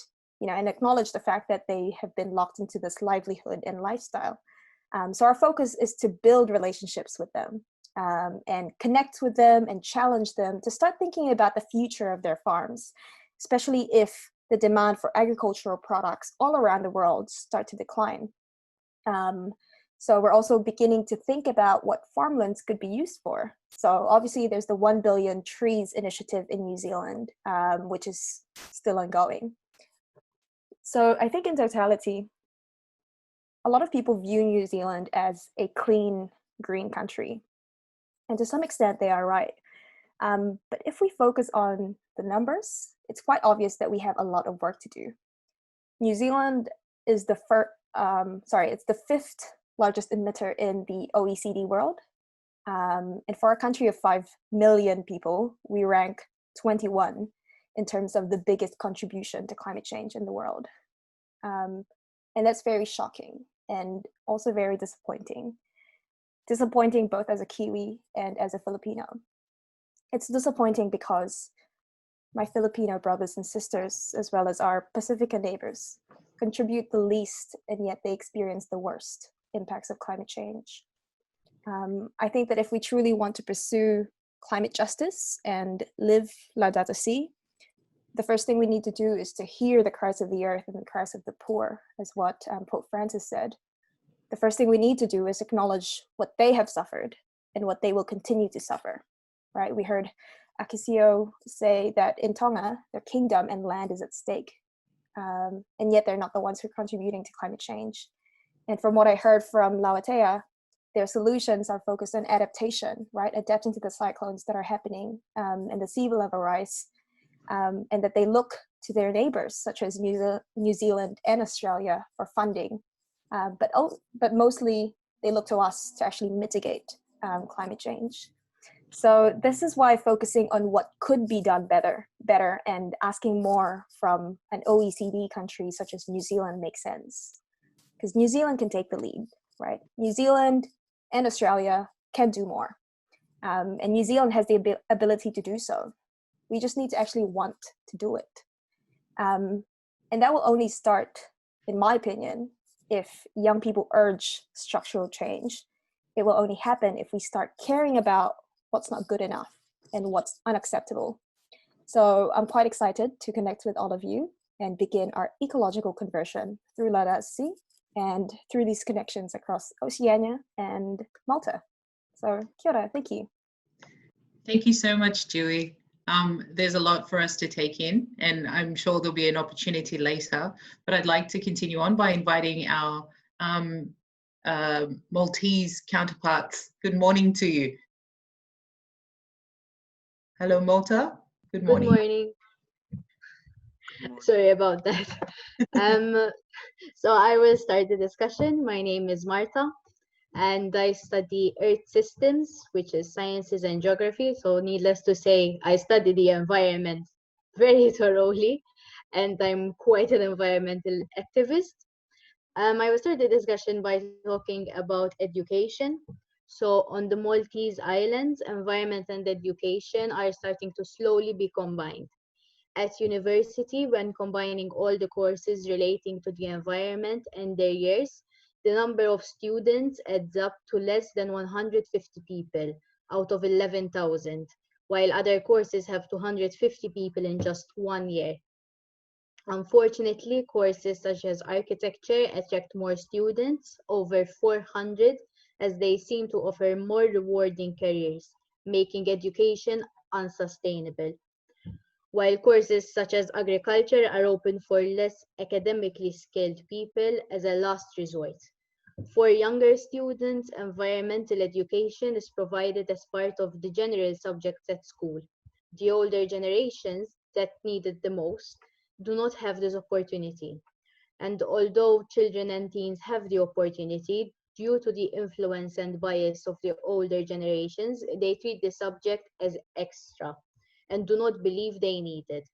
and acknowledge the fact that they have been locked into this livelihood and lifestyle. So our focus is to build relationships with them and connect with them and challenge them to start thinking about the future of their farms, especially if the demand for agricultural products all around the world start to decline. So we're also beginning to think about what farmlands could be used for. So obviously there's the 1 billion trees initiative in New Zealand, which is still ongoing. So I think in totality, a lot of people view New Zealand as a clean, green country. And to some extent they are right. But if we focus on the numbers, it's quite obvious that we have a lot of work to do. New Zealand is the fifth largest emitter in the OECD world. And for a country of 5 million people, we rank 21 in terms of the biggest contribution to climate change in the world. And that's very shocking and also very disappointing. Disappointing both as a Kiwi and as a Filipino. It's disappointing because my Filipino brothers and sisters, as well as our Pacifica neighbors, contribute the least, and yet they experience the worst impacts of climate change. I think that if we truly want to pursue climate justice and live Laudato Si, the first thing we need to do is to hear the cries of the earth and the cries of the poor, as what Pope Francis said. The first thing we need to do is acknowledge what they have suffered and what they will continue to suffer, right? We heard Akisio say that in Tonga, their kingdom and land is at stake, and yet they're not the ones who are contributing to climate change. And from what I heard from Lauatea, their solutions are focused on adaptation, right? Adapting to the cyclones that are happening and the sea level rise, and that they look to their neighbors, such as New Zealand and Australia, for funding. But mostly they look to us to actually mitigate climate change. So this is why focusing on what could be done better and asking more from an OECD country such as New Zealand makes sense. Because New Zealand can take the lead, right? New Zealand and Australia can do more. And New Zealand has the ability to do so. We just need to actually want to do it. And that will only start, in my opinion, if young people urge structural change. It will only happen if we start caring about what's not good enough and what's unacceptable. So I'm quite excited to connect with all of you and begin our ecological conversion through Laudato Si and through these connections across Oceania and Malta. So kia ora, thank you. Thank you so much, Julie. There's a lot for us to take in, and I'm sure there'll be an opportunity later, but I'd like to continue on by inviting our Maltese counterparts. Good morning to you. Hello, Malta. Good morning. Good morning. Sorry about that. So I will start the discussion. My name is Marta, and I study Earth Systems, which is sciences and geography. So needless to say, I study the environment very thoroughly, and I'm quite an environmental activist. I will start the discussion by talking about education. So on the Maltese Islands, environment and education are starting to slowly be combined. At university, when combining all the courses relating to the environment and their years, the number of students adds up to less than 150 people out of 11,000, while other courses have 250 people in just 1 year. Unfortunately, courses such as architecture attract more students, over 400, as they seem to offer more rewarding careers, making education unsustainable. While courses such as agriculture are open for less academically skilled people as a last resort. For younger students, environmental education is provided as part of the general subjects at school. The older generations that need it the most do not have this opportunity. And although children and teens have the opportunity, due to the influence and bias of the older generations, they treat the subject as extra and do not believe they need it.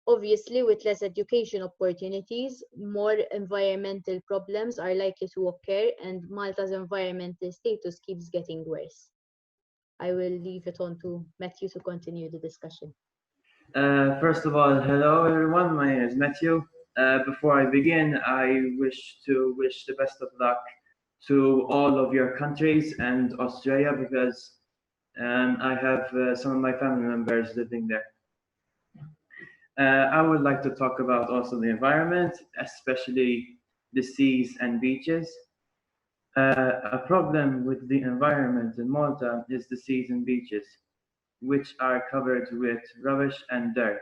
Obviously, with less education opportunities, more environmental problems are likely to occur, and Malta's environmental status keeps getting worse. I will leave it on to Matthew to continue the discussion. First of all, hello everyone, my name is Matthew. Before I begin, I wish to wish the best of luck to all of your countries and Australia, because I have some of my family members living there. I would like to talk about also the environment, especially the seas and beaches. A problem with the environment in Malta is the seas and beaches, which are covered with rubbish and dirt.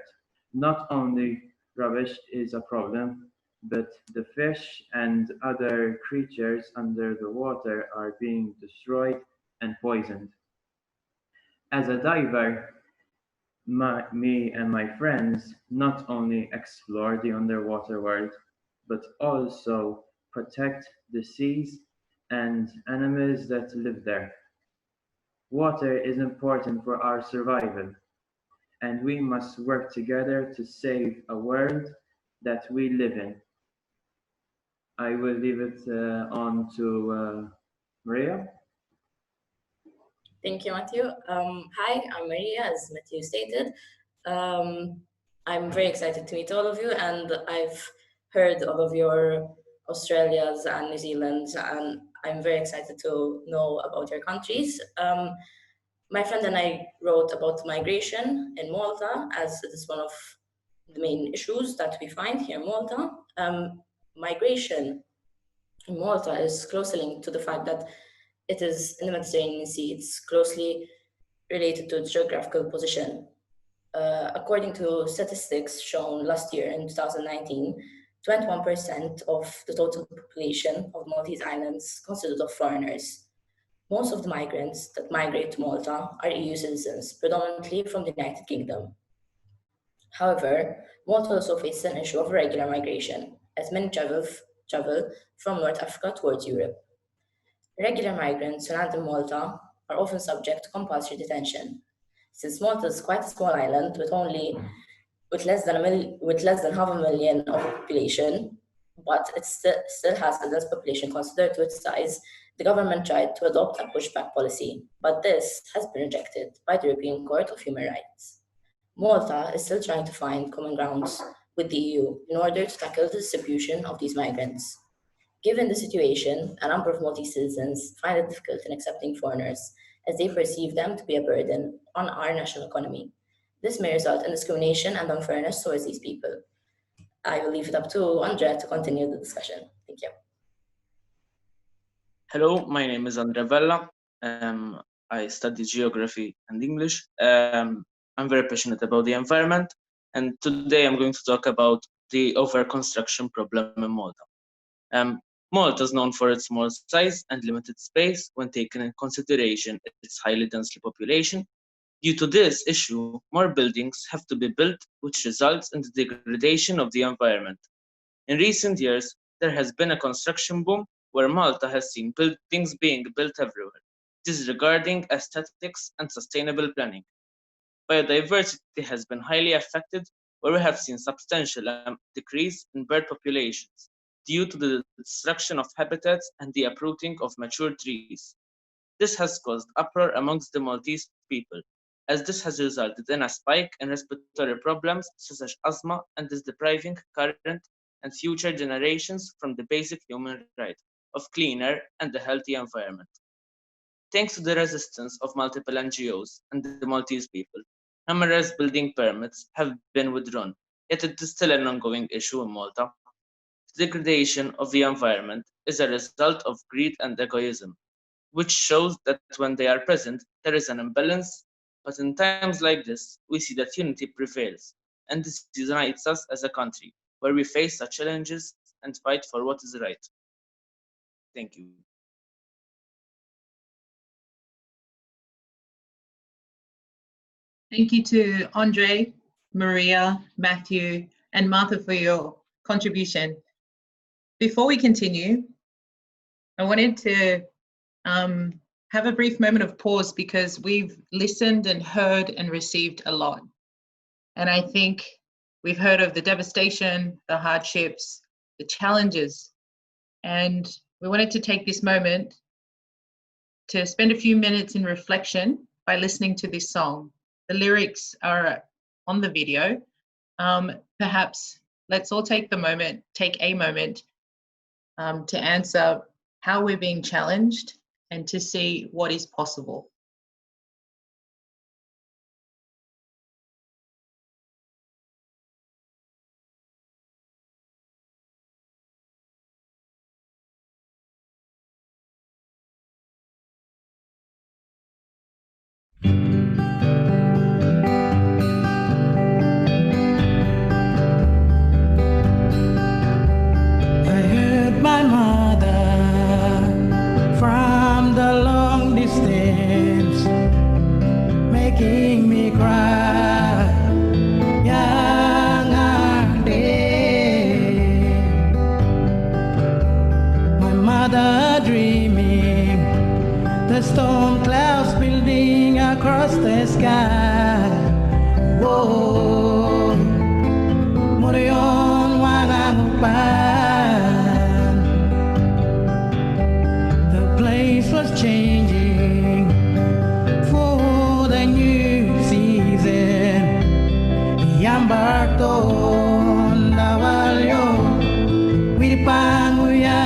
Not only rubbish is a problem, but the fish and other creatures under the water are being destroyed and poisoned. As a diver, me and my friends not only explore the underwater world, but also protect the seas and animals that live there. Water is important for our survival, and we must work together to save a world that we live in. I will leave it on to Maria. Thank you, Matthew. Hi, I'm Maria, as Matthew stated. I'm very excited to meet all of you, and I've heard all of your Australias and New Zealand's, and I'm very excited to know about your countries. My friend and I wrote about migration in Malta, as it is one of the main issues that we find here in Malta. Migration in Malta is closely linked to the fact that it is in the Mediterranean Sea. It's closely related to its geographical position. According to statistics shown last year in 2019, 21% of the total population of Maltese islands consisted of foreigners. Most of the migrants that migrate to Malta are EU citizens, predominantly from the United Kingdom. However, Malta also faces an issue of irregular migration, as many travel from North Africa towards Europe. Regular migrants who land in Malta are often subject to compulsory detention. Since Malta is quite a small island with less than 500,000 of population, but it still has a dense population considered to its size, the government tried to adopt a pushback policy, but this has been rejected by the European Court of Human Rights. Malta is still trying to find common grounds with the EU in order to tackle the distribution of these migrants. Given the situation, a number of Maltese citizens find it difficult in accepting foreigners, as they perceive them to be a burden on our national economy. This may result in discrimination and unfairness towards these people. I will leave it up to Andrea to continue the discussion. Thank you. Hello, my name is Andrea Vella. I study geography and English. I'm very passionate about the environment, and today I'm going to talk about the over-construction problem in Malta. Malta is known for its small size and limited space when taken in consideration its highly densely population. Due to this issue, more buildings have to be built, which results in the degradation of the environment. In recent years, there has been a construction boom where Malta has seen buildings being built everywhere, disregarding aesthetics and sustainable planning. Biodiversity has been highly affected, where we have seen substantial decrease in bird populations due to the destruction of habitats and the uprooting of mature trees. This has caused uproar amongst the Maltese people, as this has resulted in a spike in respiratory problems such as asthma and is depriving current and future generations from the basic human right of cleaner and a healthy environment. Thanks to the resistance of multiple NGOs and the Maltese people, numerous building permits have been withdrawn, yet it is still an ongoing issue in Malta. The degradation of the environment is a result of greed and egoism, which shows that when they are present, there is an imbalance, but in times like this, we see that unity prevails, and this unites us as a country, where we face such challenges and fight for what is right. Thank you. Thank you to Andre, Maria, Matthew, and Martha for your contribution. Before we continue, I wanted to have a brief moment of pause because we've listened and heard and received a lot. And I think we've heard of the devastation, the hardships, the challenges. And we wanted to take this moment to spend a few minutes in reflection by listening to this song. The lyrics are on the video. Perhaps let's all take a moment to answer how we're being challenged and to see what is possible. Storm clouds building across the sky. Whoa, Morion Wangapan. The place was changing for the new season. Yambarton Navalyo Wiripanguya.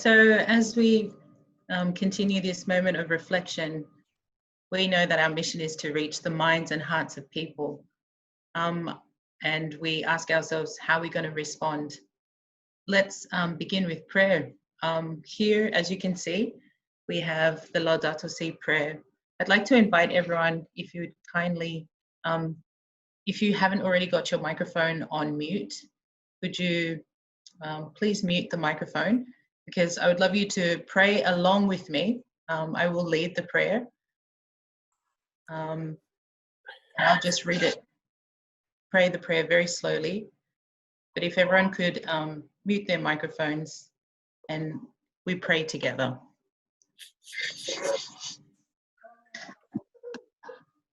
So as we continue this moment of reflection, we know that our mission is to reach the minds and hearts of people. And we ask ourselves, how are we going to respond? Let's begin with prayer. Here, as you can see, we have the Laudato Si prayer. I'd like to invite everyone, if you would kindly, if you haven't already got your microphone on mute, would you please mute the microphone, because I would love you to pray along with me. I will lead the prayer. And I'll just read it, pray the prayer very slowly. But if everyone could mute their microphones and we pray together.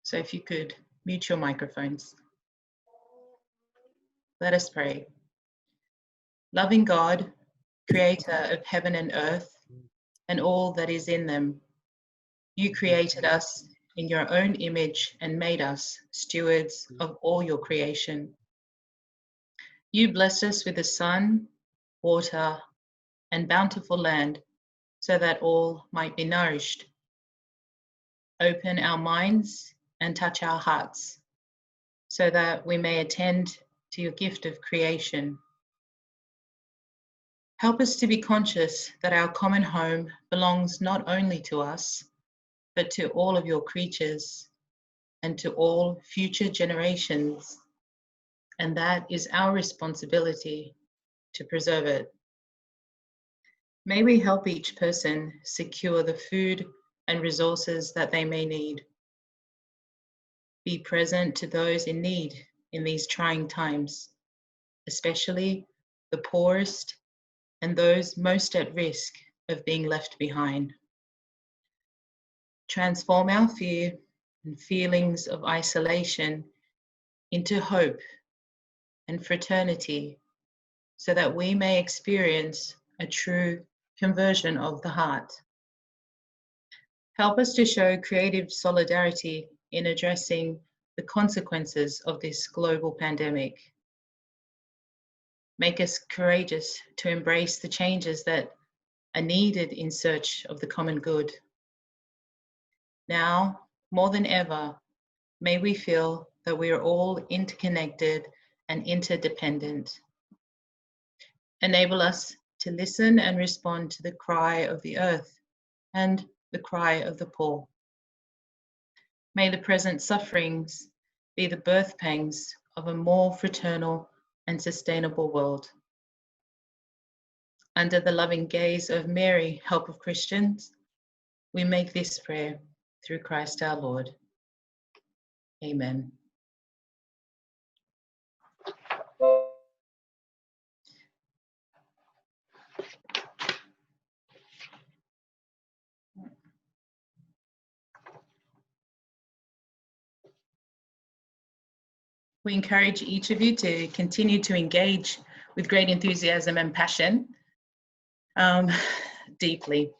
So if you could mute your microphones. Let us pray. Loving God, creator of heaven and earth and all that is in them, you created us in your own image and made us stewards of all your creation. You blessed us with the sun, water, and bountiful land so that all might be nourished. Open our minds and touch our hearts so that we may attend to your gift of creation. Help us to be conscious that our common home belongs not only to us, but to all of your creatures and to all future generations. And that is our responsibility to preserve it. May we help each person secure the food and resources that they may need. Be present to those in need in these trying times, especially the poorest and those most at risk of being left behind. Transform our fear and feelings of isolation into hope and fraternity so that we may experience a true conversion of the heart. Help us to show creative solidarity in addressing the consequences of this global pandemic. Make us courageous to embrace the changes that are needed in search of the common good. Now, more than ever, may we feel that we are all interconnected and interdependent. Enable us to listen and respond to the cry of the earth and the cry of the poor. May the present sufferings be the birth pangs of a more fraternal and sustainable world. Under the loving gaze of Mary, Help of Christians, we make this prayer through Christ our Lord. Amen. We encourage each of you to continue to engage with great enthusiasm and passion deeply.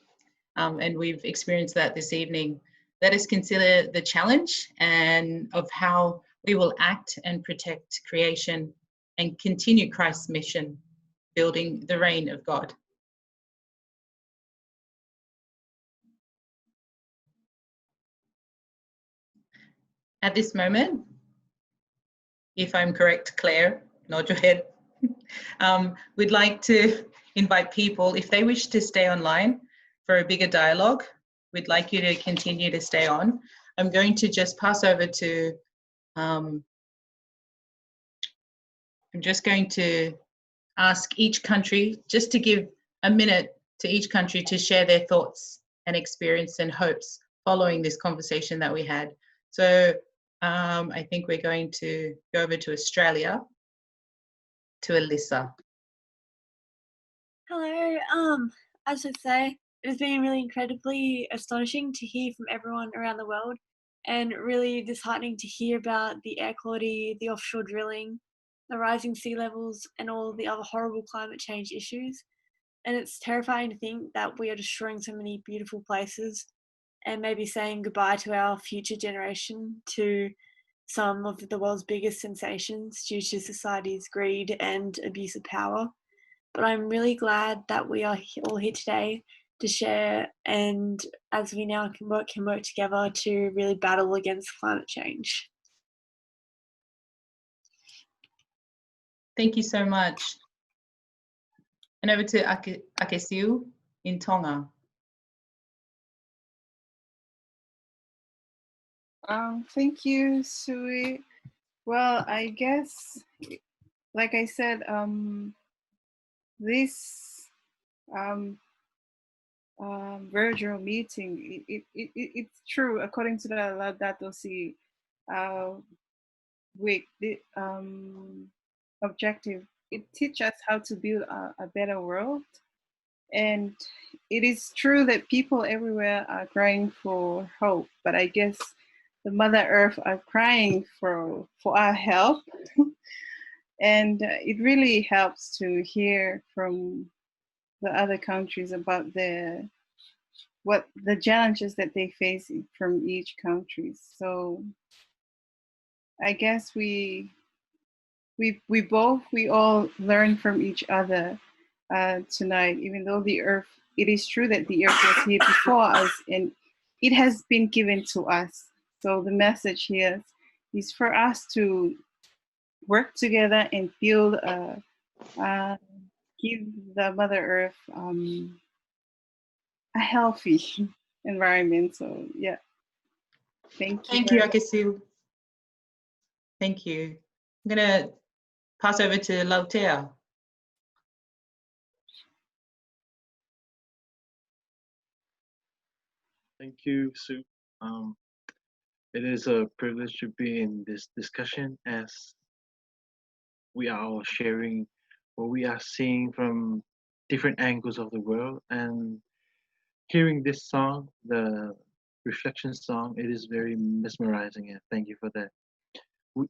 And we've experienced that this evening. Let us consider the challenge and of how we will act and protect creation and continue Christ's mission, building the reign of God. At this moment, if I'm correct, Claire, nod your head. We'd like to invite people, if they wish to stay online for a bigger dialogue, we'd like you to continue to stay on. I'm going to just pass over to, I'm just going to ask each country just to give a minute to each country to share their thoughts and experience and hopes following this conversation that we had. So I think we're going to go over to Australia, to Alyssa. Hello. As I say, it has been really incredibly astonishing to hear from everyone around the world, and really disheartening to hear about the air quality, the offshore drilling, the rising sea levels, and all the other horrible climate change issues. And it's terrifying to think that we are destroying so many beautiful places and maybe saying goodbye to our future generation, to some of the world's biggest sensations due to society's greed and abuse of power. but I'm really glad that we are all here today to share, and as we now can work together to really battle against climate change. Thank you so much. And over to Akesiu in Tonga. Thank you, Sui. Well, I guess, like I said, this virtual meeting, it's true, according to the Laudato Si week, the objective, it teaches us how to build a better world. And it is true that people everywhere are crying for hope, but I guess the Mother Earth are crying for our help. And it really helps to hear from the other countries about what the challenges that they face from each country. So I guess we all learn from each other tonight, even though it is true that the earth was here before us and it has been given to us. So the message here is for us to work together and build give the Mother Earth a healthy environment. So yeah, thank you. Thank you, Akesiu. Thank you. I'm gonna pass over to Lautea. Thank you, Sue. It is a privilege to be in this discussion as we are all sharing what we are seeing from different angles of the world, and hearing this song, the reflection song, it is very mesmerizing, and thank you for that.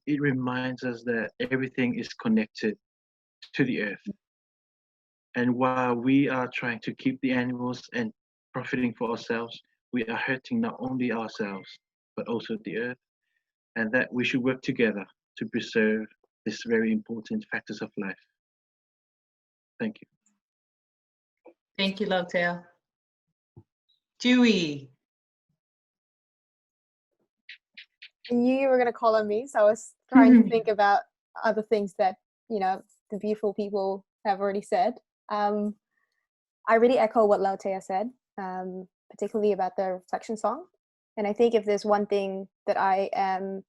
It reminds us that everything is connected to the earth. And while we are trying to keep the animals and profiting for ourselves, we are hurting not only ourselves, but also the earth, and that we should work together to preserve these very important factors of life. Thank you. Thank you, Lautea. Dewey. I knew you were going to call on me, so I was trying to think about other things that, you know, the beautiful people have already said. I really echo what Lautea said, particularly about the reflection song. And I think if there's one thing that I am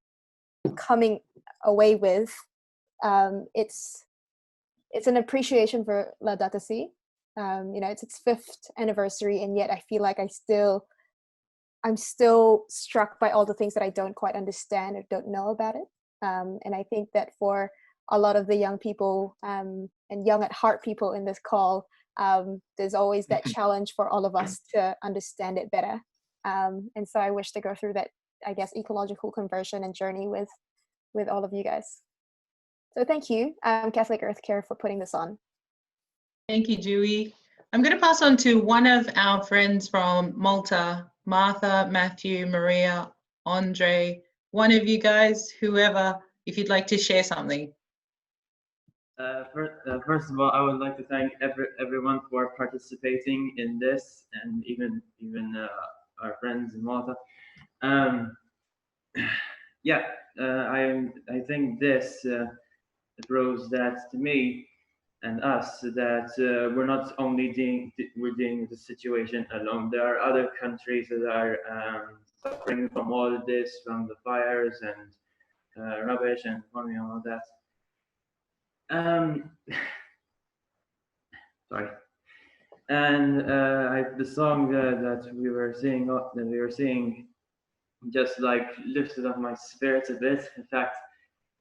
coming away with, it's an appreciation for Laudato Si. You know, it's its 5th anniversary, and yet I feel like I'm still struck by all the things that I don't quite understand or don't know about it. And I think that for a lot of the young people and young at heart people in this call, there's always that challenge for all of us to understand it better. And so I wish to go through that, I guess, ecological conversion and journey with all of you guys. So thank you, Catholic Earth Care, for putting this on. Thank you, Dewey. I'm going to pass on to one of our friends from Malta, Martha, Matthew, Maria, Andre, one of you guys, whoever, if you'd like to share something. First of all, I would like to thank everyone for participating in this, and even our friends in Malta. Yeah, I think this proves that to me and us that we're not only dealing with the situation alone. There are other countries that are suffering from all of this, from the fires and rubbish and all that. Sorry. And the song that we were singing, just like lifted up my spirits a bit. In fact,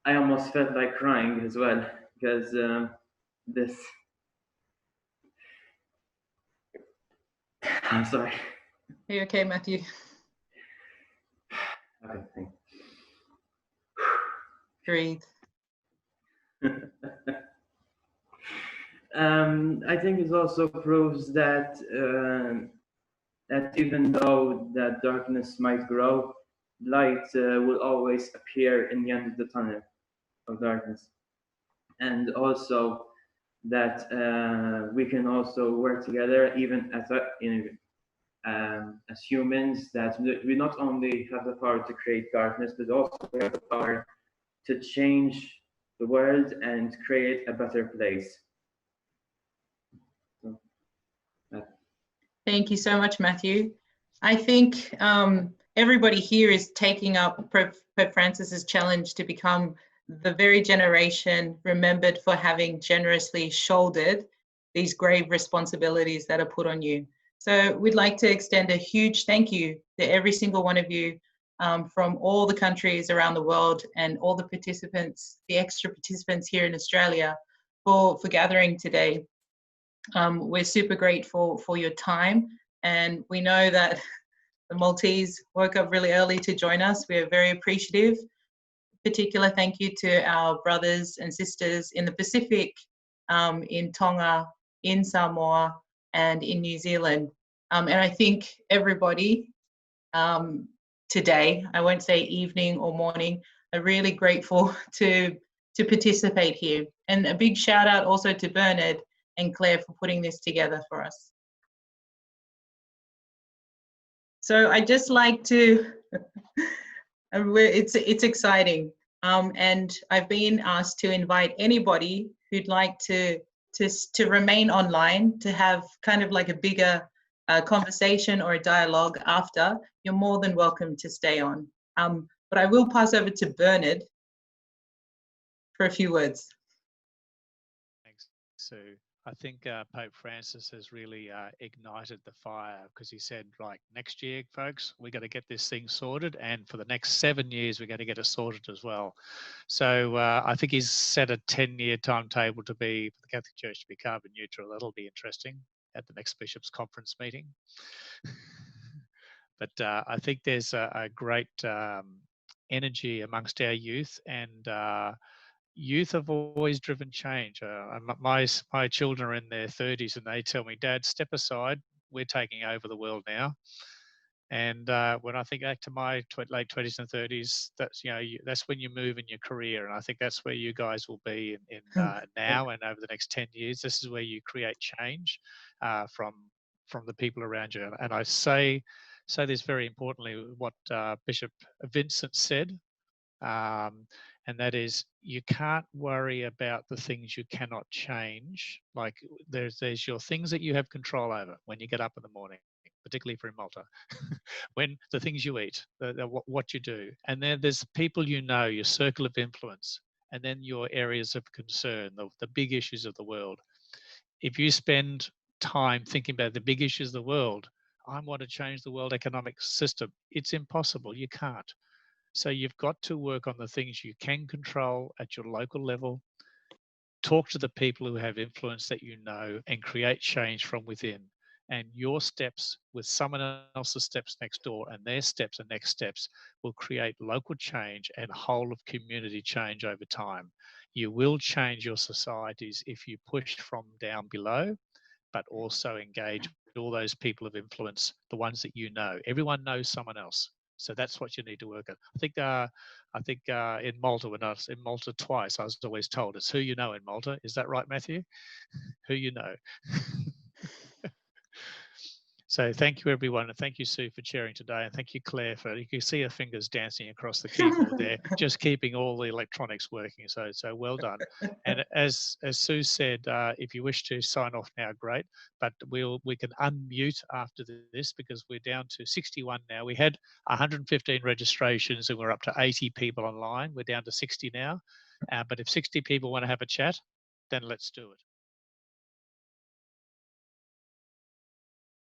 I almost felt like crying as well, because this. I'm sorry. Are you okay, Matthew? Okay, thanks. Breathe. I think it also proves that that even though that darkness might grow, light will always appear in the end of the tunnel of darkness. And also that we can also work together, even as humans, that we not only have the power to create darkness, but also we have the power to change the world and create a better place. So, Thank you so much, Matthew. I think everybody here is taking up Pope Francis's challenge to become the very generation remembered for having generously shouldered these grave responsibilities that are put on you. So we'd like to extend a huge thank you to every single one of you from all the countries around the world and all the participants, the extra participants here in Australia for gathering today. We're super grateful for your time, and we know that the Maltese woke up really early to join us. We are very appreciative. Particular thank you to our brothers and sisters in the Pacific, in Tonga, in Samoa, and in New Zealand. And I think everybody today, I won't say evening or morning, are really grateful to participate here. And a big shout out also to Bernard and Claire for putting this together for us. So I just like to, it's exciting. And I've been asked to invite anybody who'd like to remain online, to have kind of like a bigger conversation or a dialogue after. You're more than welcome to stay on. But I will pass over to Bernard for a few words. Thanks, Sue. I think Pope Francis has really ignited the fire, because he said, like, next year, folks, we got to get this thing sorted, and for the next 7 years, we got to get it sorted as well. So I think he's set a 10-year timetable to be for the Catholic Church to be carbon neutral. That'll be interesting at the next Bishops' Conference meeting. But I think there's a great energy amongst our youth, and youth have always driven change. My children are in their 30s, and they tell me, Dad, step aside. We're taking over the world now. And when I think back to my late 20s and 30s, that's that's when you move in your career, and I think that's where you guys will be in now and over the next 10 years. This is where you create change from the people around you. And I say this very importantly, what Bishop Vincent said. And that is, you can't worry about the things you cannot change. Like there's your things that you have control over when you get up in the morning, particularly for in Malta, when the things you eat, what you do. And then there's people you know, your circle of influence, and then your areas of concern, the big issues of the world. If you spend time thinking about the big issues of the world, I want to change the world economic system. It's impossible. You can't. So you've got to work on the things you can control at your local level, talk to the people who have influence that you know, and create change from within. And your steps with someone else's steps next door and their steps and next steps will create local change and whole of community change over time. You will change your societies if you push from down below, but also engage all those people of influence, the ones that you know. Everyone knows someone else. So that's what you need to work at. I think in Malta, when I was in Malta twice, I was always told it's who you know in Malta. Is that right, Matthew? Who you know. So thank you, everyone. And thank you, Sue, for chairing today. And thank you, Claire, for, you can see her fingers dancing across the keyboard there, just keeping all the electronics working. So well done. And as Sue said, if you wish to sign off now, great. But we can unmute after this, because we're down to 61 now. We had 115 registrations and we're up to 80 people online. We're down to 60 now. But if 60 people want to have a chat, then let's do it.